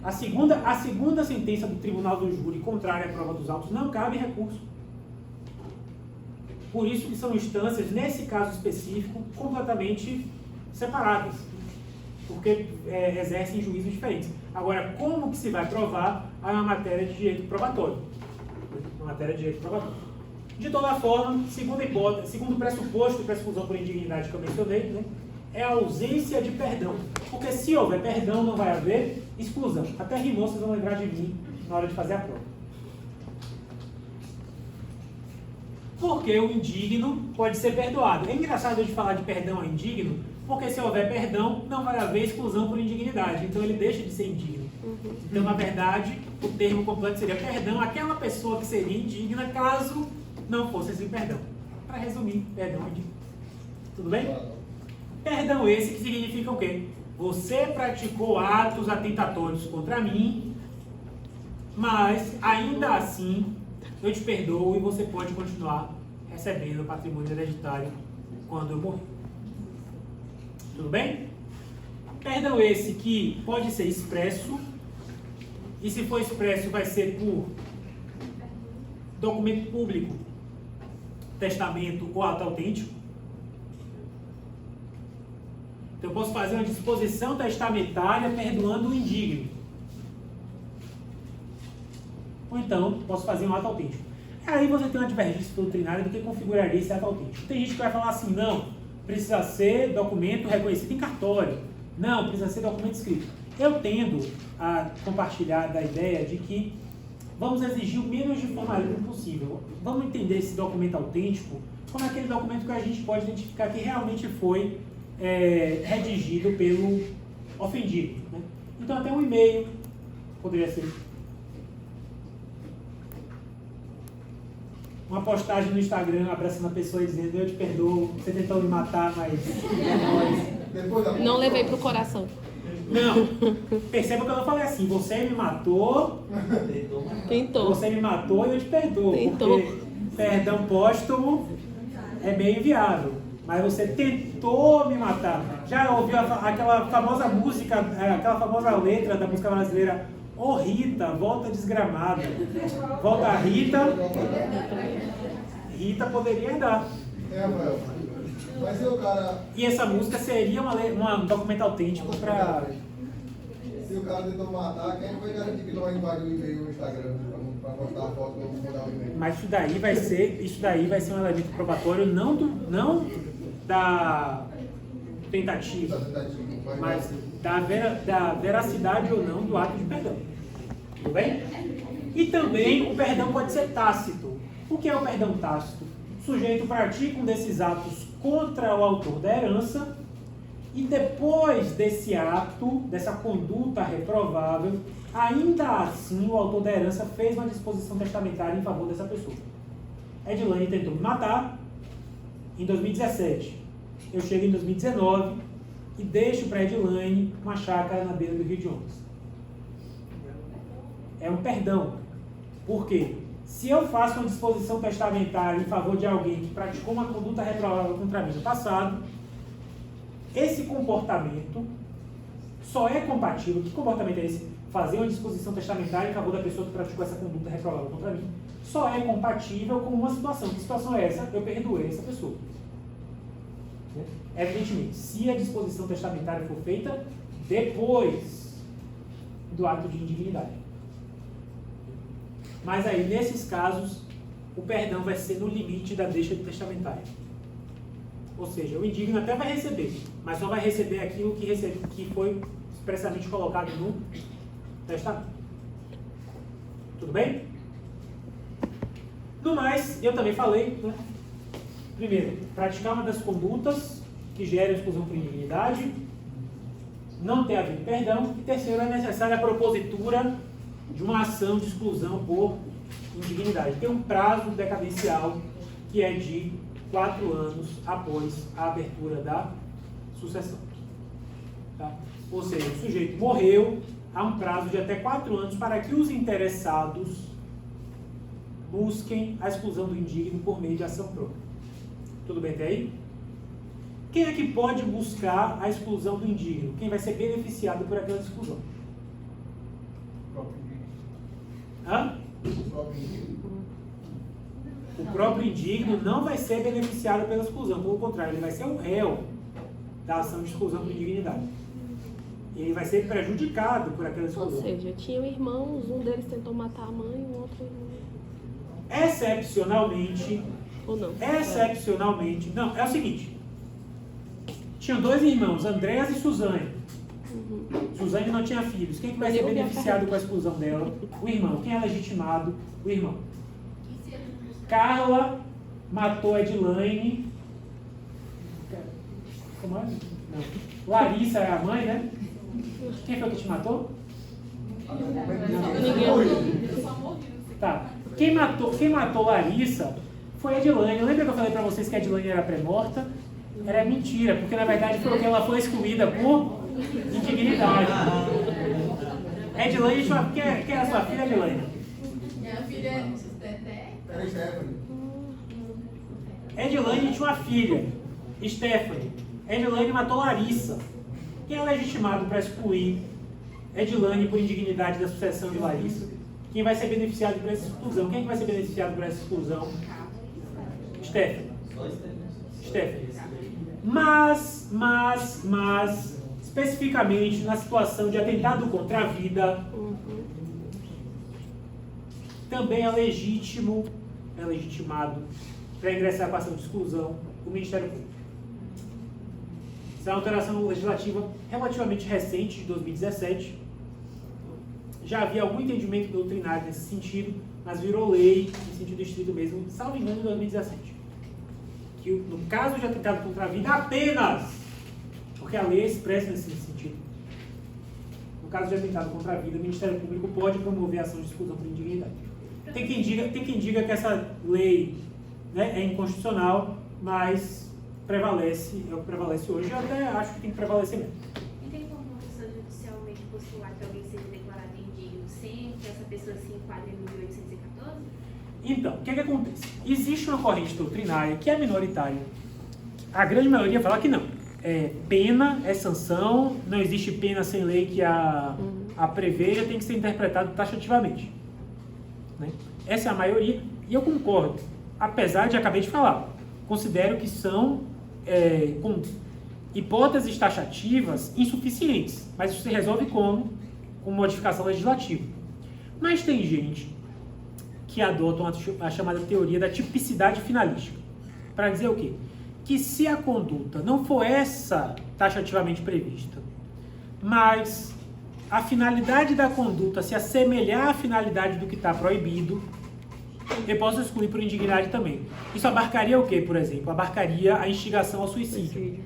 A segunda sentença do tribunal do júri contrária à prova dos autos não cabe recurso. Por isso que são instâncias, nesse caso específico, completamente separadas, porque exercem juízos diferentes. Agora, como que se vai provar é uma matéria de direito probatório. Uma matéria de direito probatório. De toda forma, segundo pressuposto de pressuposão por indignidade que eu mencionei, né, é a ausência de perdão. Porque se houver perdão, não vai haver exclusão. Até rimou, vocês vão lembrar de mim na hora de fazer a prova. Porque o indigno pode ser perdoado. É engraçado de falar de perdão a indigno, porque se houver perdão, não vai haver exclusão por indignidade. Então ele deixa de ser indigno. Então, na verdade, o termo completo seria perdão àquela pessoa que seria indigna caso não fosse esse perdão. Para resumir, perdão é indigno. Tudo bem? Perdão esse que significa o quê? Você praticou atos atentatórios contra mim, mas ainda assim eu te perdoo e você pode continuar recebendo o patrimônio hereditário quando eu morrer. Tudo bem? Perdão esse que pode ser expresso, e se for expresso vai ser por documento público, testamento ou ato autêntico. Então eu posso fazer uma disposição testamentária perdoando o indigno. Ou então, posso fazer um ato autêntico. Aí você tem uma divergência doutrinária do que configuraria esse ato autêntico. Tem gente que vai falar assim, não, precisa ser documento reconhecido em cartório. Não, precisa ser documento escrito. Eu tendo a compartilhar da ideia de que vamos exigir o menos de formalismo possível. Vamos entender esse documento autêntico como aquele documento que a gente pode identificar que realmente foi redigido pelo ofendido. Né? Então até um e-mail poderia ser. Uma postagem no Instagram abraçando a pessoa e dizendo eu te perdoo, você tentou me matar, mas não levei pro coração. Não, perceba que eu não falei assim, você me matou, Tentou. você me matou e eu te perdoo. Tentou. Porque perdão póstumo é bem inviável, mas você tentou me matar. Já ouviu aquela famosa música, aquela famosa letra da música brasileira, ô Rita, volta desgramada. Volta a Rita. Rita poderia dar. Rafael. Mas se o cara. E essa música seria um documento autêntico para. Se o cara tentou matar, quem vai garantir que não vai invadir o e-mail no Instagram para postar a foto ou mandar o e-mail? Mas isso daí vai ser um elemento probatório não da tentativa, mas da veracidade ou não do ato de perdão. Tudo bem? E também o perdão pode ser tácito. O que é o perdão tácito? O sujeito pratica um desses atos contra o autor da herança e depois desse ato, dessa conduta reprovável, ainda assim o autor da herança fez uma disposição testamentária em favor dessa pessoa. Edilane tentou me matar em 2017. Eu chego em 2019 e deixo para Edilane uma chácara na beira do Rio de Ondas. É um perdão. Por quê? Se eu faço uma disposição testamentária em favor de alguém que praticou uma conduta reprovável contra mim no passado, esse comportamento só é compatível. Que comportamento é esse? Fazer uma disposição testamentária em favor da pessoa que praticou essa conduta reprovável contra mim. Só é compatível com uma situação. Que situação é essa? Eu perdoei essa pessoa. Evidentemente, se a disposição testamentária for feita depois do ato de indignidade. Mas aí, nesses casos, o perdão vai ser no limite da deixa testamentária. Ou seja, o indigno até vai receber, mas só vai receber aquilo que foi expressamente colocado no testamento. Tudo bem? No mais, eu também falei, né? Primeiro, praticar uma das condutas que geram exclusão por indignidade, não ter havido perdão, e terceiro, é necessária a propositura de uma ação de exclusão por indignidade. Tem um prazo decadencial que é de 4 anos após a abertura da sucessão. Tá? Ou seja, o sujeito morreu, há um prazo de até 4 anos para que os interessados busquem a exclusão do indigno por meio de ação própria. Tudo bem até aí? Quem é que pode buscar a exclusão do indigno? Quem vai ser beneficiado por aquela exclusão? Hã? O próprio indigno não vai ser beneficiado pela exclusão, pelo contrário, ele vai ser o réu da ação de exclusão por indignidade. E ele vai ser prejudicado por aquela exclusão. Ou seja, tinham irmãos, um deles tentou matar a mãe, o outro irmão. Excepcionalmente, Ou não? não, é o seguinte. Tinham 2 irmãos, Andréas e Suzane. Suzane não tinha filhos. Quem que vai ser beneficiado com a exclusão dela? O irmão. Quem é legitimado? O irmão. Carla matou Edilane. Como é? Não. Larissa é a mãe, né? Quem foi que te matou? Tá. Quem matou Larissa foi Edilane. Lembra que eu falei pra vocês que a Edilane era pré-morta? Era mentira, porque na verdade foi porque ela foi excluída por indignidade. Edilane, quem era sua filha, Edilane? Minha filha é Teté. Era Stephanie. Edilane tinha uma filha, Stephanie. Edilane matou Larissa. Quem é legitimado para excluir Edilane por indignidade da sucessão de Larissa? Quem vai ser beneficiado por essa exclusão? Quem é que vai ser beneficiado por essa exclusão? Stephanie. Stephanie. Mas, especificamente na situação de atentado contra a vida, também é legitimado para ingressar com a ação de exclusão o Ministério Público. Essa é uma alteração legislativa relativamente recente, de 2017. Já havia algum entendimento doutrinário nesse sentido, mas virou lei, em sentido estrito mesmo, salvo engano, em 2017. Que no caso de atentado contra a vida, apenas, porque a lei é expressa nesse sentido, no caso de atentado contra a vida, o Ministério Público pode promover a ação de exclusão por indignidade. Tem quem diga que essa lei, né, é inconstitucional, mas prevalece, é o que prevalece hoje. Eu até acho que tem que prevalecer mesmo. E tem como uma pessoa judicialmente postular que alguém seja declarado indigno sem que essa pessoa se enquadre em 1814? Então, o que é que acontece? Existe uma corrente doutrinária que é minoritária. A grande maioria fala que não. É pena, é sanção, não existe pena sem lei que a preveja, tem que ser interpretado taxativamente. Né? Essa é a maioria, e eu concordo. Apesar de, acabei de falar, considero que são com hipóteses taxativas insuficientes, mas isso se resolve como? Com modificação legislativa. Mas tem gente que adotam a chamada teoria da tipicidade finalística. Para dizer o quê? Que se a conduta não for essa taxativamente prevista, mas a finalidade da conduta se assemelhar à finalidade do que está proibido, eu posso excluir por indignidade também. Isso abarcaria o quê, por exemplo? Abarcaria a instigação ao suicídio.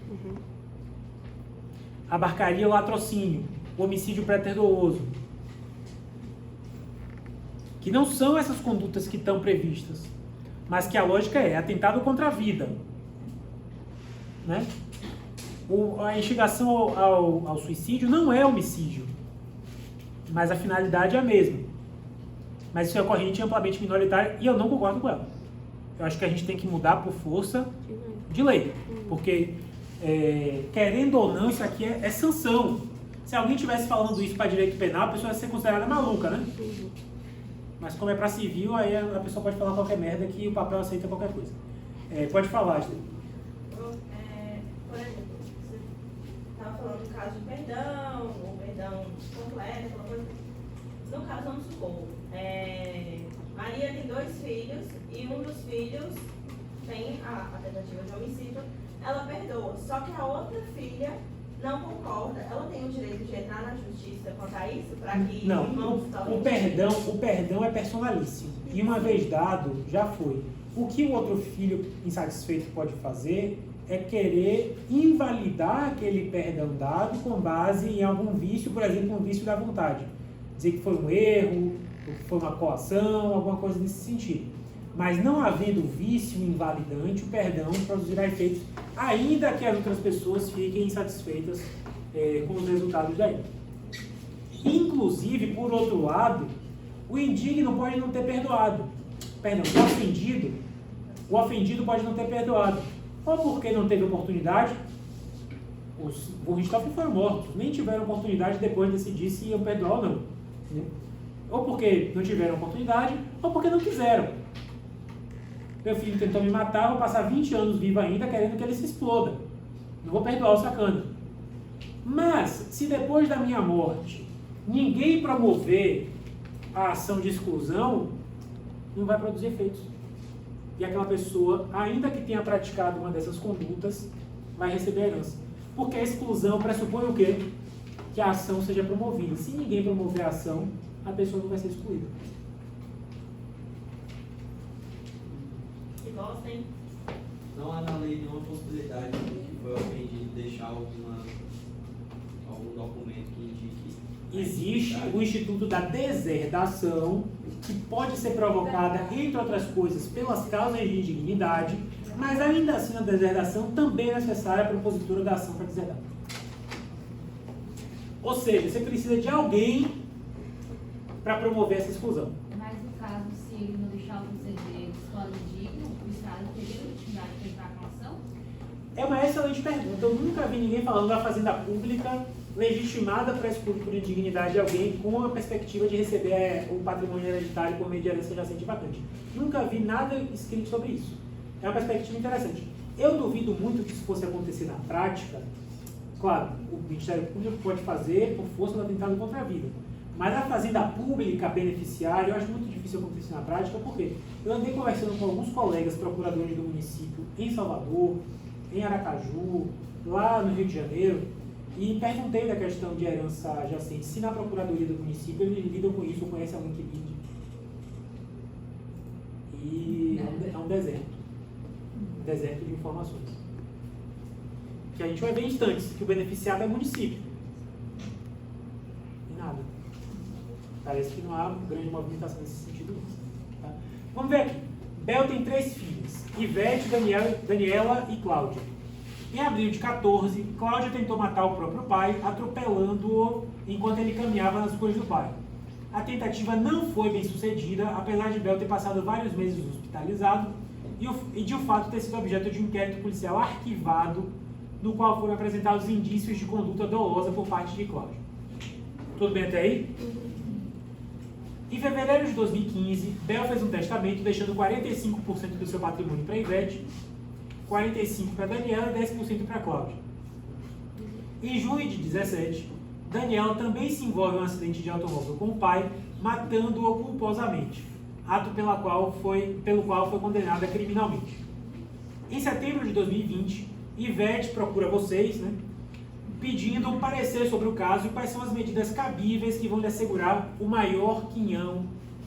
Abarcaria o latrocínio, o homicídio preterituoso. Que não são essas condutas que estão previstas, mas que a lógica é atentado contra a vida. Né? A instigação ao suicídio não é homicídio, mas a finalidade é a mesma. Mas isso é corrente amplamente minoritária e eu não concordo com ela. Eu acho que a gente tem que mudar por força de lei, porque querendo ou não, isso aqui é sanção. Se alguém estivesse falando isso para direito penal, a pessoa ia ser considerada maluca, né? Mas como é para civil, aí a pessoa pode falar qualquer merda que o papel aceita qualquer coisa. Pode falar, Ashley. Por exemplo, você estava falando do caso de perdão, ou perdão completo, aquela coisa. No caso, vamos supor, Maria tem 2 filhos e um dos filhos tem a tentativa de homicídio, ela perdoa, só que a outra filha não concorda. Ela tem o direito de entrar na justiça quanto a isso, para que não, irmãos o perdão é personalíssimo. E uma vez dado, já foi. O que o outro filho insatisfeito pode fazer é querer invalidar aquele perdão dado com base em algum vício, por exemplo, um vício da vontade. Dizer que foi um erro, foi uma coação, alguma coisa nesse sentido. Mas não havendo vício invalidante, o perdão produzirá efeitos, ainda que as outras pessoas fiquem insatisfeitas com os resultados daí. Inclusive, por outro lado, o indigno pode não ter perdoado. Perdão, o ofendido pode não ter perdoado. Ou porque não teve oportunidade, os von Richthofen foram mortos, nem tiveram oportunidade depois de decidir se iam perdoar ou não. Né? Ou porque não tiveram oportunidade, ou porque não quiseram. Meu filho tentou me matar, vou passar 20 anos vivo ainda querendo que ele se exploda. Não vou perdoar o sacana. Mas, se depois da minha morte ninguém promover a ação de exclusão, não vai produzir efeitos. E aquela pessoa, ainda que tenha praticado uma dessas condutas, vai receber a herança. Porque a exclusão pressupõe o quê? Que a ação seja promovida. Se ninguém promover a ação, a pessoa não vai ser excluída. Que bosta, hein? Não há na lei nenhuma possibilidade do que foi ofendido deixar algum documento que indique. Existe o Instituto da Deserdação, que pode ser provocada, entre outras coisas, pelas causas de indignidade, mas ainda assim a deserdação também é necessária para a propositura da ação para deserdar. Ou seja, você precisa de alguém para promover essa exclusão. Mas no caso, se ele não deixar os herdeiros fora digno, o Estado teria legitimidade para entrar com a ação? É uma excelente pergunta. Eu nunca vi ninguém falando da fazenda pública legitimada para excluir por indignidade alguém com a perspectiva de receber o patrimônio hereditário por meio de herança jacente vacante. Nunca vi nada escrito sobre isso. É uma perspectiva interessante. Eu duvido muito que isso fosse acontecer na prática. Claro, o Ministério Público pode fazer por força do atentado contra a vida. Mas a fazenda pública beneficiária, eu acho muito difícil acontecer na prática, porque eu andei conversando com alguns colegas procuradores do município em Salvador, em Aracaju, lá no Rio de Janeiro, e perguntei da questão de herança jacente, se na procuradoria do município eles lidam com isso, ou conhece alguém que lide. E é um deserto. Um deserto de informações. Que a gente vai ver em instantes, que o beneficiado é o município. E nada. Parece que não há grande movimentação nesse sentido. Tá? Vamos ver aqui. Bel tem 3 filhas, Ivete, Daniela e Cláudia. Em abril de 14, Cláudia tentou matar o próprio pai, atropelando-o enquanto ele caminhava nas ruas do bairro. A tentativa não foi bem sucedida, apesar de Bel ter passado vários meses hospitalizado e de o fato ter sido objeto de um inquérito policial arquivado, no qual foram apresentados indícios de conduta dolosa por parte de Cláudia. Tudo bem até aí? Em fevereiro de 2015, Bel fez um testamento deixando 45% do seu patrimônio para Ivete, 45% para Daniela e 10% para Cláudia. Em junho de 2017, Daniela também se envolve em um acidente de automóvel com o pai, matando-o culposamente, ato pelo qual foi condenada criminalmente. Em setembro de 2020, Ivete procura vocês, né, pedindo um parecer sobre o caso e quais são as medidas cabíveis que vão lhe assegurar o maior quinhão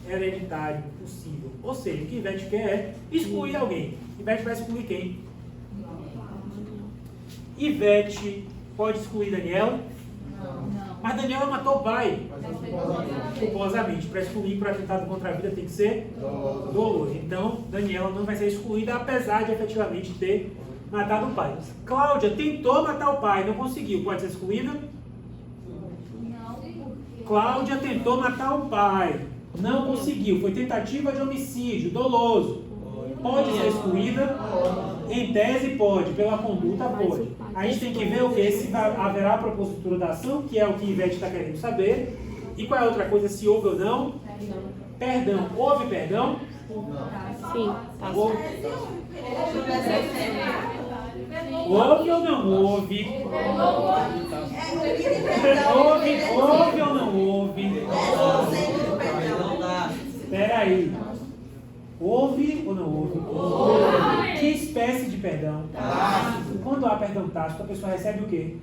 hereditário possível. Ou seja, o que Ivete quer é excluir alguém. Ivete vai excluir quem? Ivete pode excluir Daniela? Não. Mas Daniela matou o pai. Culposamente. Para excluir por atentado contra a vida tem que ser doloso. Então, Daniela não vai ser excluída, apesar de efetivamente ter matado o pai. Cláudia tentou matar o pai, não conseguiu. Pode ser excluída? Não, porque... Cláudia tentou matar o pai, não conseguiu. Foi tentativa de homicídio doloso. Pode ser excluída? Em tese pode, pela conduta pode. A gente tem que ver o que? Se haverá propositura da ação, que é o que Ivete está querendo saber. E qual é a outra coisa, se houve ou não? Perdão. Houve perdão? Sim, tá. Houve ou não houve? Houve ou não houve? Espera aí. Houve ou não houve? Que espécie de perdão? Quando há perdão tácito, a pessoa recebe o quê?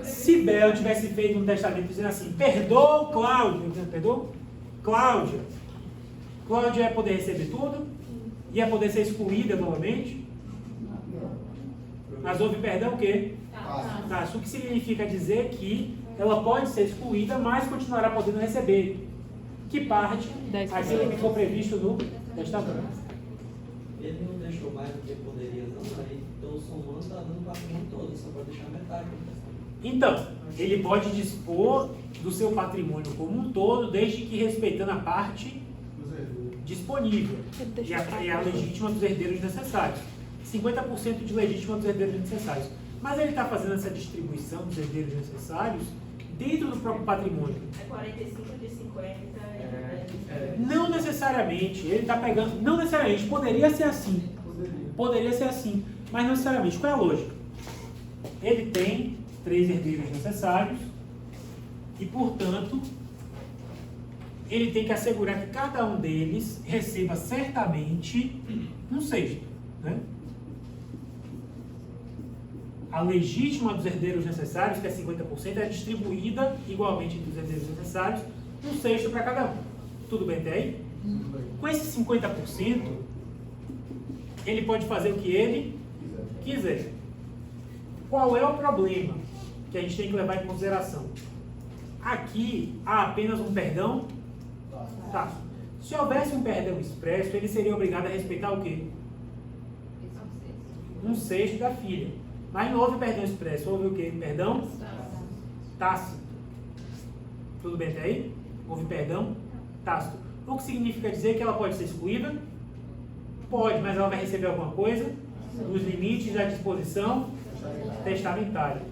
Se Bel tivesse feito um testamento dizendo assim, perdoa Cláudio, perdoa? Cláudia ia poder receber tudo? Ia poder ser excluída novamente? Mas houve perdão o quê? Tá. O que significa dizer que ela pode ser excluída, mas continuará podendo receber. que parte 10%. aquilo que for previsto no testamento. Ele não deixou mais do que poderia, não. Aí estou somando, está dando o patrimônio todo, só para deixar metade do testamento. Então, ele pode dispor do seu patrimônio como um todo, desde que respeitando a parte disponível e a legítima dos herdeiros necessários. 50% de legítima dos herdeiros necessários. Mas ele está fazendo essa distribuição dos herdeiros necessários dentro do próprio patrimônio. É 45 de 50. Não necessariamente, ele está pegando, não necessariamente, poderia ser assim. Poderia ser assim, mas não necessariamente. Qual é a lógica? Ele tem 3 herdeiros necessários e, portanto, ele tem que assegurar que cada um deles receba certamente um sexto, né? A legítima dos herdeiros necessários, que é 50%, é distribuída igualmente entre os herdeiros necessários, um sexto para cada um. Tudo bem até aí? Com esse 50%, ele pode fazer o que ele quiser. Qual é o problema que a gente tem que levar em consideração? Aqui há apenas um perdão tácito. Se houvesse um perdão expresso, ele seria obrigado a respeitar o quê? Um sexto da filha. Mas não houve perdão expresso, houve o quê? Perdão tácito. Tudo bem até aí? Houve perdão tácito. O que significa dizer que ela pode ser excluída? Pode, mas ela vai receber alguma coisa nos limites da disposição testamentária.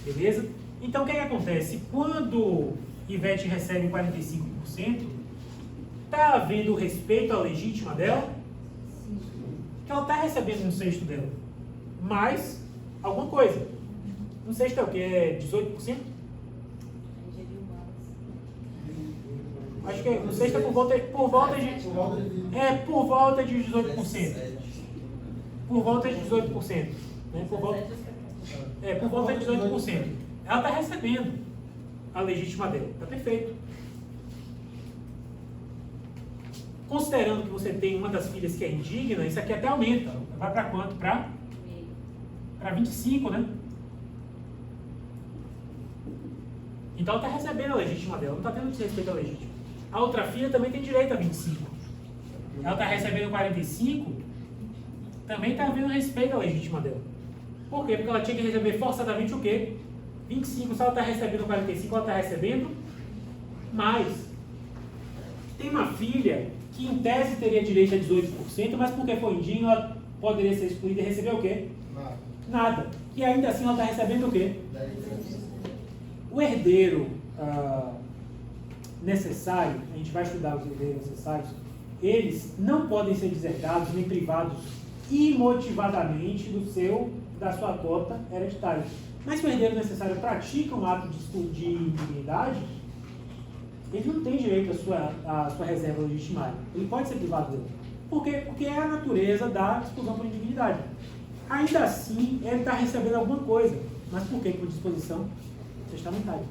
Beleza? Então, o que acontece? Quando Ivete recebe 45%, está havendo respeito à legítima dela? Que ela está recebendo um sexto dela. Mais alguma coisa. Um sexto é o quê? É 18%? Acho que o sexto é por volta de 18%. Por volta de 18%. Né? Por volta de 18%. Ela está recebendo a legítima dela. Está perfeito. Considerando que você tem uma das filhas que é indigna, isso aqui até aumenta. Vai para quanto? Para 25, né? Então ela está recebendo a legítima dela, não está tendo desrespeito à legítima. A outra filha também tem direito a 25. Ela está recebendo 45, também está havendo respeito à legítima dela. Por quê? Porque ela tinha que receber forçadamente o quê? 25. Se ela está recebendo 45, ela está recebendo mais. Tem uma filha que em tese teria direito a 18%, mas porque foi indigna, ela poderia ser excluída e receber o quê? Nada. E ainda assim ela está recebendo o quê? O herdeiro necessário, a gente vai estudar os herdeiros necessários, eles não podem ser deserdados nem privados imotivadamente da sua cota hereditária. Mas se o herdeiro necessário pratica um ato de indignidade, ele não tem direito à sua reserva legitimária. Ele pode ser privado dele. Por quê? Porque é a natureza da exclusão por indignidade. Ainda assim, ele está recebendo alguma coisa. Mas por quê? Por disposição testamentária.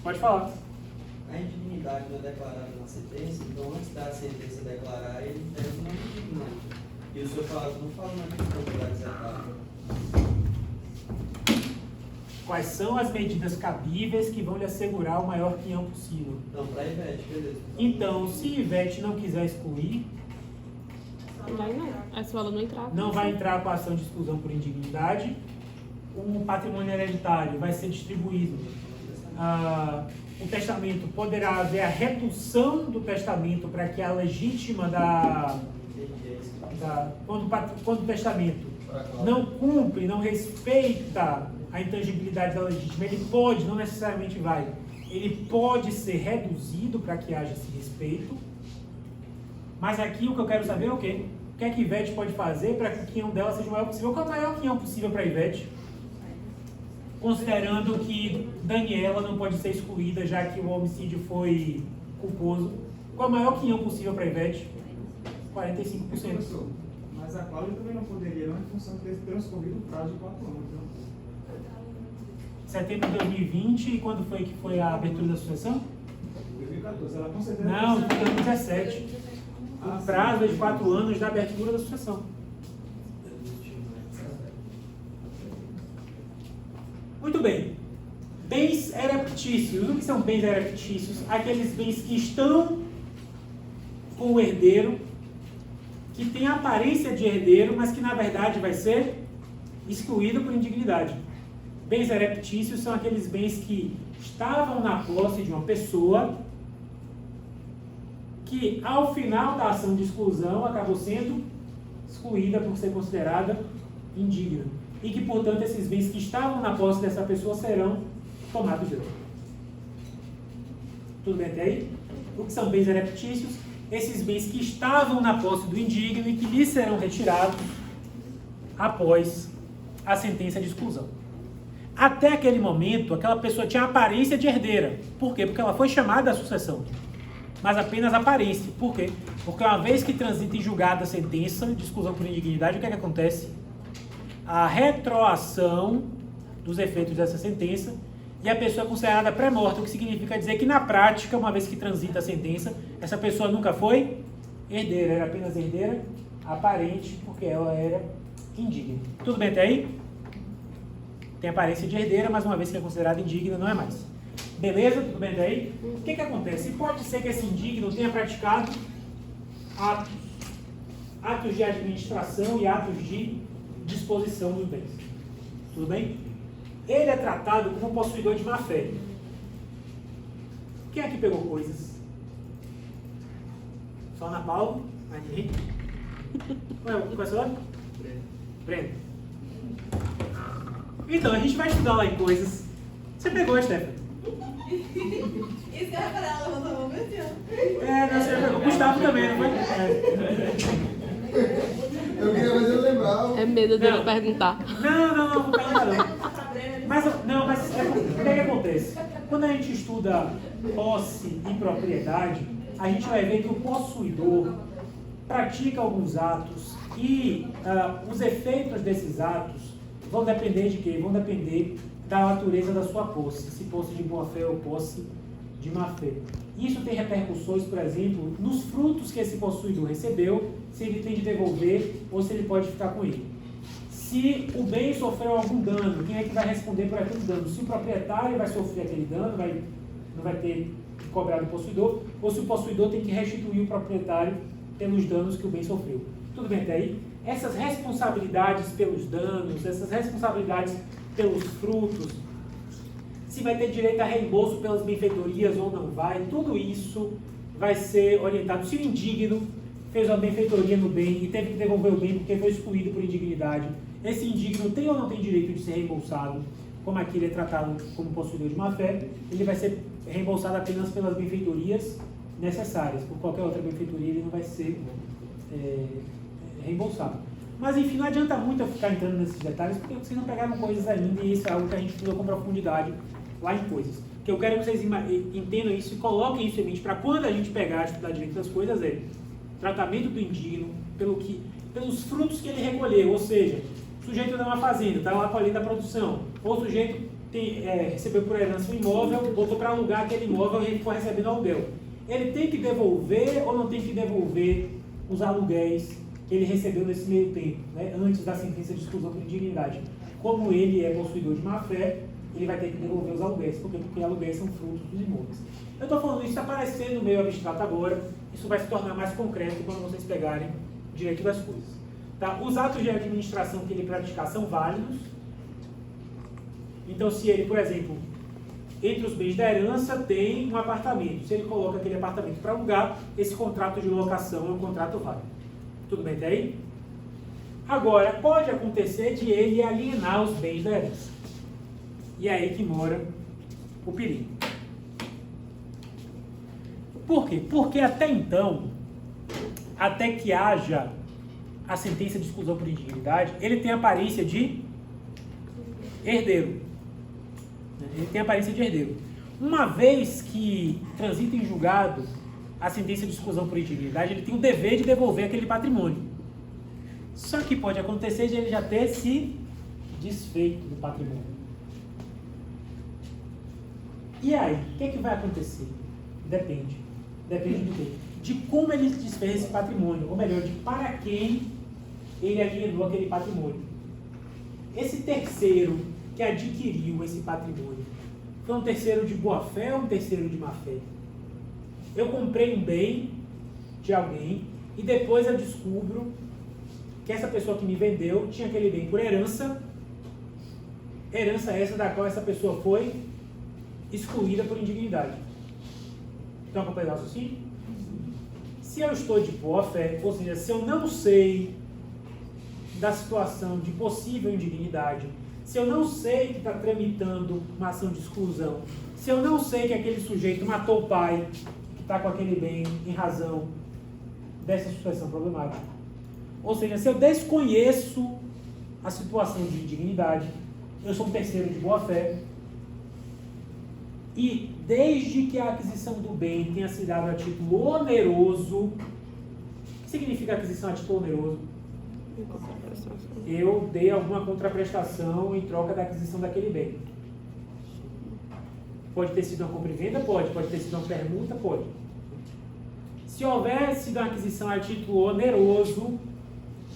Pode falar. A indignidade não é declarada na sentença, então antes da sentença declarar, ele deve não indignar. E o senhor não fala na questão da desertada. Quais são as medidas cabíveis que vão lhe assegurar o maior quinhão possível? Não, para a Ivete, beleza. Então, se Ivete não quiser excluir, A escola não entrar. não vai entrar com a ação de exclusão por indignidade, o patrimônio hereditário vai ser distribuído. O testamento poderá haver a redução do testamento para que a legítima quando o testamento não cumpre, não respeita a intangibilidade da legítima, ele pode, não necessariamente vai, ele pode ser reduzido para que haja esse respeito. Mas aqui o que eu quero saber é o quê? O que é que Ivete pode fazer para que o quinhão dela seja o maior possível? Qual é o maior quinhão possível para Ivete? Considerando que Daniela não pode ser excluída, já que o homicídio foi culposo. Qual é o maior quinhão possível para Ivete? 45%. Mas a Cláudia também não poderia, não, em função de ter transcorrido o prazo de 4 anos. Então. Setembro de 2020, e quando foi que foi a abertura da sucessão? 2014, ela com certeza... Não, 2017. O prazo é de 4 anos da abertura da sucessão. Muito bem. bens ereptícios. O que são bens ereptícios? Aqueles bens que estão com o herdeiro, que tem a aparência de herdeiro, mas que na verdade vai ser excluído por indignidade. Bens ereptícios são aqueles bens que estavam na posse de uma pessoa que, ao final da ação de exclusão, acabou sendo excluída por ser considerada indigna. E que, portanto, esses bens que estavam na posse dessa pessoa serão tomados dela. Tudo bem até aí? O que são bens ereptícios? Esses bens que estavam na posse do indigno e que lhe serão retirados após a sentença de exclusão. Até aquele momento, aquela pessoa tinha a aparência de herdeira. Por quê? Porque ela foi chamada à sucessão. Mas apenas aparência. Por quê? Porque uma vez que transita em julgada a sentença de exclusão por indignidade, o que é que acontece? A retroação dos efeitos dessa sentença e a pessoa é considerada pré-morta, o que significa dizer que na prática, uma vez que transita a sentença, essa pessoa nunca foi herdeira, era apenas herdeira aparente, porque ela era indigna. Tudo bem até aí? Tem aparência de herdeira, mas uma vez que é considerada indigna, não é mais. Beleza? Tudo bem até aí? O que acontece? Pode ser que esse indigno tenha praticado atos de administração e atos de disposição dos bens. Tudo bem? Ele é tratado como possuidor de má-fé. Quem aqui pegou coisas? Só Ana Paula? Mais ninguém? Qual é o seu nome? Breno. Então, a gente vai estudar lá em coisas. Você pegou, Stephanie? Isso que era pra ela, levantou a mão, meu Deus. Não, você pegou. O Gustavo também, não foi? Eu queria fazer eu lembrar. É medo dele perguntar. Não vou perguntar não. Mas o que acontece? Quando a gente estuda posse e propriedade, a gente vai ver que o possuidor pratica alguns atos e os efeitos desses atos vão depender de quê? Vão depender da natureza da sua posse, se posse de boa fé ou posse de má fé. Isso tem repercussões, por exemplo, nos frutos que esse possuidor recebeu, se ele tem de devolver ou se ele pode ficar com ele. Se o bem sofreu algum dano, quem é que vai responder por aquele dano? Se o proprietário vai sofrer aquele dano, não vai ter que cobrar do possuidor, ou se o possuidor tem que restituir o proprietário pelos danos que o bem sofreu. Tudo bem até aí? Essas responsabilidades pelos danos, essas responsabilidades pelos frutos, se vai ter direito a reembolso pelas benfeitorias ou não vai, tudo isso vai ser orientado. Se o indigno fez uma benfeitoria no bem e teve que devolver o bem porque foi excluído por indignidade, esse indigno tem ou não tem direito de ser reembolsado? Como aqui ele é tratado como possuidor de má-fé, ele vai ser reembolsado apenas pelas benfeitorias necessárias. Por qualquer outra benfeitoria ele não vai ser reembolsado. Mas enfim, não adianta muito eu ficar entrando nesses detalhes, porque vocês não pegaram coisas ainda e isso é algo que a gente estuda com profundidade lá em coisas. O que eu quero que vocês entendam isso e coloquem isso em mente para quando a gente pegar a estudar direito das coisas tratamento do indigno pelos frutos que ele recolheu, ou seja, o sujeito está numa fazenda, está lá colhendo a produção, ou o sujeito recebeu por herança um imóvel, botou para alugar aquele imóvel e ele foi recebendo aluguel. Ele tem que devolver ou não tem que devolver os aluguéis que ele recebeu nesse meio tempo, né, antes da sentença de exclusão por indignidade? Como ele é possuidor de má-fé, ele vai ter que devolver os aluguéis. Por quê? Porque aluguéis são frutos dos imóveis. Eu estou falando isso, está parecendo meio abstrato agora, isso vai se tornar mais concreto quando vocês pegarem direito das coisas. Tá? Os atos de administração que ele praticar são válidos. Então, se ele, por exemplo, entre os bens da herança tem um apartamento, se ele coloca aquele apartamento para alugar, esse contrato de locação é um contrato válido. Tudo bem até aí? Agora, pode acontecer de ele alienar os bens da herança. E é aí que mora o perigo. Por quê? Porque até então, até que haja a sentença de exclusão por indignidade, ele tem a aparência de herdeiro. Ele tem a aparência de herdeiro. Uma vez que transita em julgado a sentença de exclusão por indignidade, ele tem o dever de devolver aquele patrimônio. Só que pode acontecer de ele já ter se desfeito do patrimônio. E aí, o que vai acontecer? Depende. Depende do quê? De como ele desfez esse patrimônio, ou melhor, de para quem ele alienou aquele patrimônio. Esse terceiro que adquiriu esse patrimônio Foi um terceiro de boa fé ou um terceiro de má fé? Eu comprei um bem de alguém e depois eu descubro que essa pessoa que me vendeu tinha aquele bem por herança essa da qual essa pessoa foi excluída por indignidade. Estão acompanhando o raciocínio? Se eu estou de boa fé, ou seja, se eu não sei da situação de possível indignidade, se eu não sei que está tramitando uma ação de exclusão, se eu não sei que aquele sujeito matou o pai, que está com aquele bem em razão dessa sucessão problemática, ou seja, se eu desconheço a situação de indignidade, eu sou um terceiro de boa fé, e desde que a aquisição do bem tenha se dado a título oneroso, o que significa aquisição a título oneroso? Eu dei alguma contraprestação em troca da aquisição daquele bem. Pode ter sido uma compra e venda? Pode. Pode ter sido uma permuta? Pode. Se houver sido uma aquisição a título oneroso,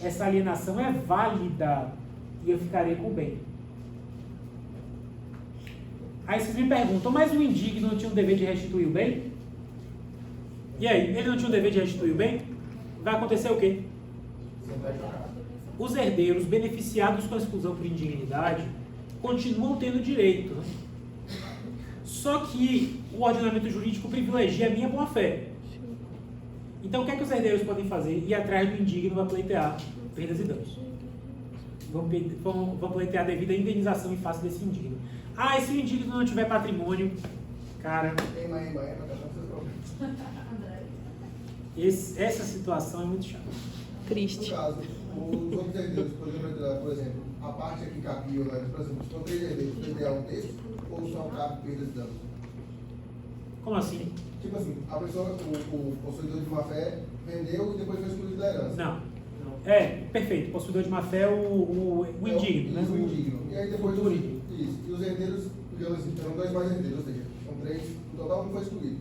essa alienação é válida e eu ficarei com o bem. Aí vocês me perguntam, mas o indigno não tinha o dever de restituir o bem? E aí, ele não tinha o dever de restituir o bem? Vai acontecer o quê? Os herdeiros beneficiados com a exclusão por indignidade continuam tendo direito. Né? Só que o ordenamento jurídico privilegia a minha boa-fé. Então, o que é que os herdeiros podem fazer? Ir atrás do indigno para pleitear perdas e danos. Vão pleitear a devida indenização em face desse indigno. Ah, e se o indigno não tiver patrimônio? Cara, essa situação é muito chata. Triste. No caso, os outros herdeiros, por exemplo, a parte aqui cabia, por exemplo, se for 3 herdeiros, pleitear um terço ou só cabe perdas e danos? Como assim? Tipo assim, a pessoa, o possuidor de má-fé vendeu e depois foi excluído da herança. Não. Perfeito. Possuidor de má-fé é o indigno, né? Isso, o indigno. E aí depois, futuro indigno. isso. E os herdeiros, digamos assim, eram 2 mais herdeiros, ou seja, são 3, no total não foi excluído.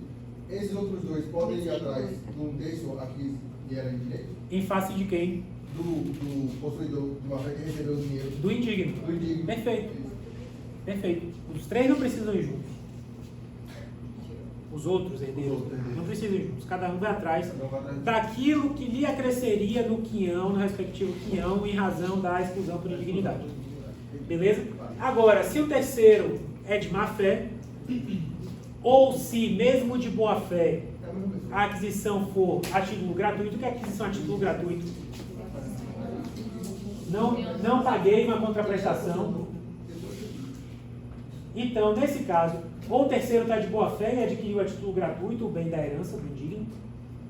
Esses outros 2 podem ir atrás de um terço aqui que era em direito? Em face de quem? Do possuidor de má-fé que recebeu o dinheiro. Do indigno. Do indigno. Perfeito. Perfeito. Os 3 não precisam ir juntos. Os outros herdeiros não precisam ir juntos. Cada um vai atrás daquilo que lhe acresceria no quinhão, no respectivo quinhão, em razão da exclusão por indignidade. Beleza? Agora, se o terceiro é de má fé, ou se, mesmo de boa fé, a aquisição for a título gratuito, o que é aquisição a título gratuito? Não paguei uma contraprestação. Então, nesse caso, ou o terceiro está de boa fé e adquiriu a título gratuito o bem da herança do indigno,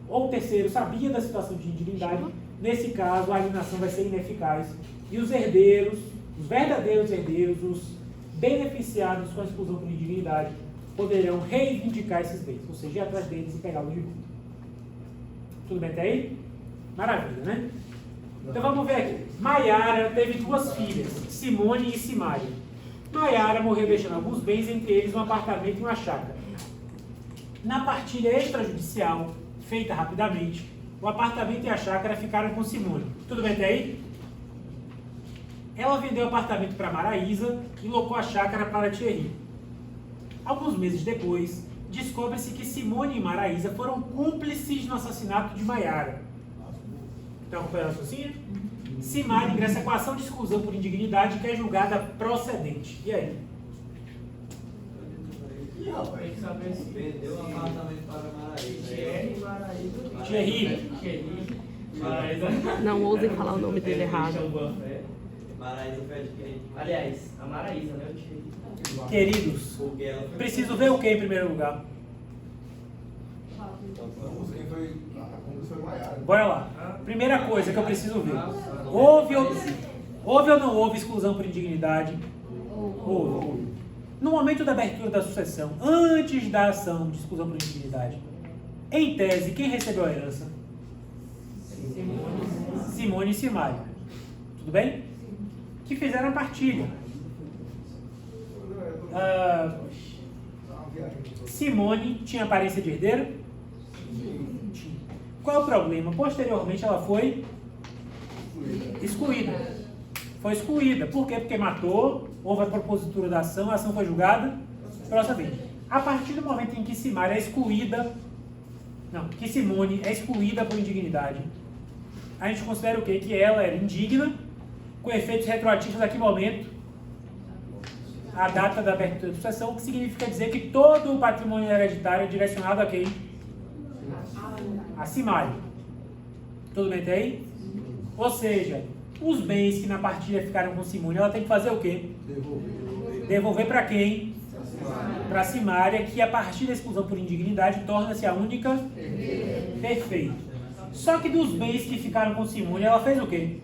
ou o terceiro sabia da situação de indignidade, nesse caso a alienação vai ser ineficaz. E os herdeiros, os verdadeiros herdeiros, os beneficiados com a exclusão por indignidade, poderão reivindicar esses bens, ou seja, ir atrás deles e pegá-los de volta. Tudo bem até aí? Maravilha, né? Então vamos ver aqui. Maiara teve 2 filhas, Simone e Simária. Maiara morreu deixando alguns bens, entre eles um apartamento e uma chácara. Na partilha extrajudicial, feita rapidamente, o apartamento e a chácara ficaram com Simone. Tudo bem até aí? Ela vendeu o apartamento para Maraísa e locou a chácara para Thierry. Alguns meses depois, descobre-se que Simone e Maraísa foram cúmplices no assassinato de Maiara. Estão acompanhando a raciocínio? Simária ingressa com a ação de exclusão por indignidade que é julgada procedente. E aí? Vendeu um apartamento para Maraísa. Thierry. Não ousem falar o nome dele errado. Maraísa foi adquirente. Aliás, a Maraísa, né? Eu tirei. Queridos, Porque ela foi... preciso ver o que em primeiro lugar? Quem foi? A cúmplice foi Maiara. Bora lá. Primeira coisa que eu preciso ver. Houve ou não houve exclusão por indignidade? Houve. No momento da abertura da sucessão, antes da ação de exclusão por indignidade, em tese, quem recebeu a herança? Simone e Simária. Tudo bem? Que fizeram a partilha. Simone tinha aparência de herdeira? Tinha. Qual é o problema? Posteriormente ela foi excluída. Foi excluída. Por quê? Porque matou, houve a propositura da ação, a ação foi julgada Próxima vez. A partir do momento em que Simária é excluída, não, que Simone é excluída por indignidade, a gente considera o quê? Que ela era indigna, com efeitos retroativos a que momento? A data da abertura da sucessão, que significa dizer que todo o patrimônio hereditário é direcionado a quem? A Simária. Tudo bem até aí? Ou seja, os bens que na partilha ficaram com Simone, ela tem que fazer o quê? Devolver para quem? Para Simária, que a partir da exclusão por indignidade torna-se a única? Perfeito. Só que dos bens que ficaram com Simone, ela fez o quê?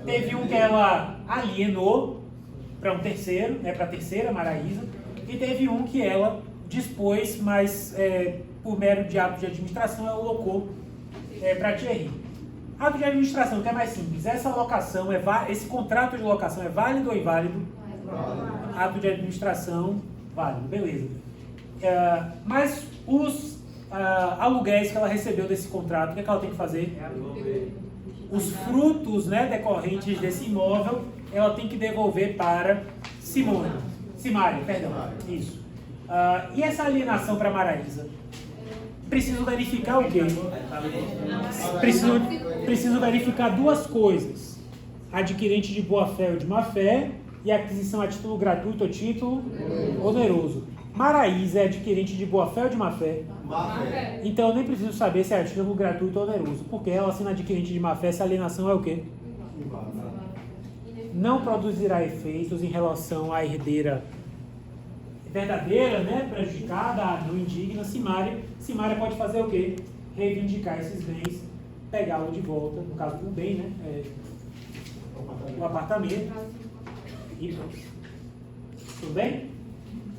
Teve um que ela alienou para um terceiro, né, para a terceira, Maraísa, e teve um que ela dispôs, mas por mero de ato de administração, ela alocou para Thierry. Ato de administração, que é mais simples, essa locação, esse contrato de locação é válido ou inválido? Ato de administração, válido, beleza. Mas os aluguéis que ela recebeu desse contrato, o que ela tem que fazer? Os frutos, né, decorrentes desse imóvel, ela tem que devolver para Simária, perdão, isso. E essa alienação para Maraísa? Preciso verificar o quê? Preciso verificar duas coisas. Adquirente de boa-fé ou de má-fé e aquisição a título gratuito ou título oneroso. Maraísa é adquirente de boa-fé ou de má-fé? Má-fé. Então eu nem preciso saber se é a título gratuito ou oneroso, porque ela sendo adquirente de má-fé, essa alienação é o quê? Não produzirá efeitos em relação à herdeira verdadeira, né, prejudicada, não indigna, Simária. Simária pode fazer o quê? Reivindicar esses bens, pegá-lo de volta, no caso do bem, né, o apartamento, e pronto. Tudo bem?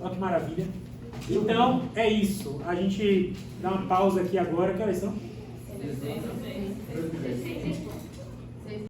Olha que maravilha. Então, é isso. A gente dá uma pausa aqui agora. Que horas são? 6h10.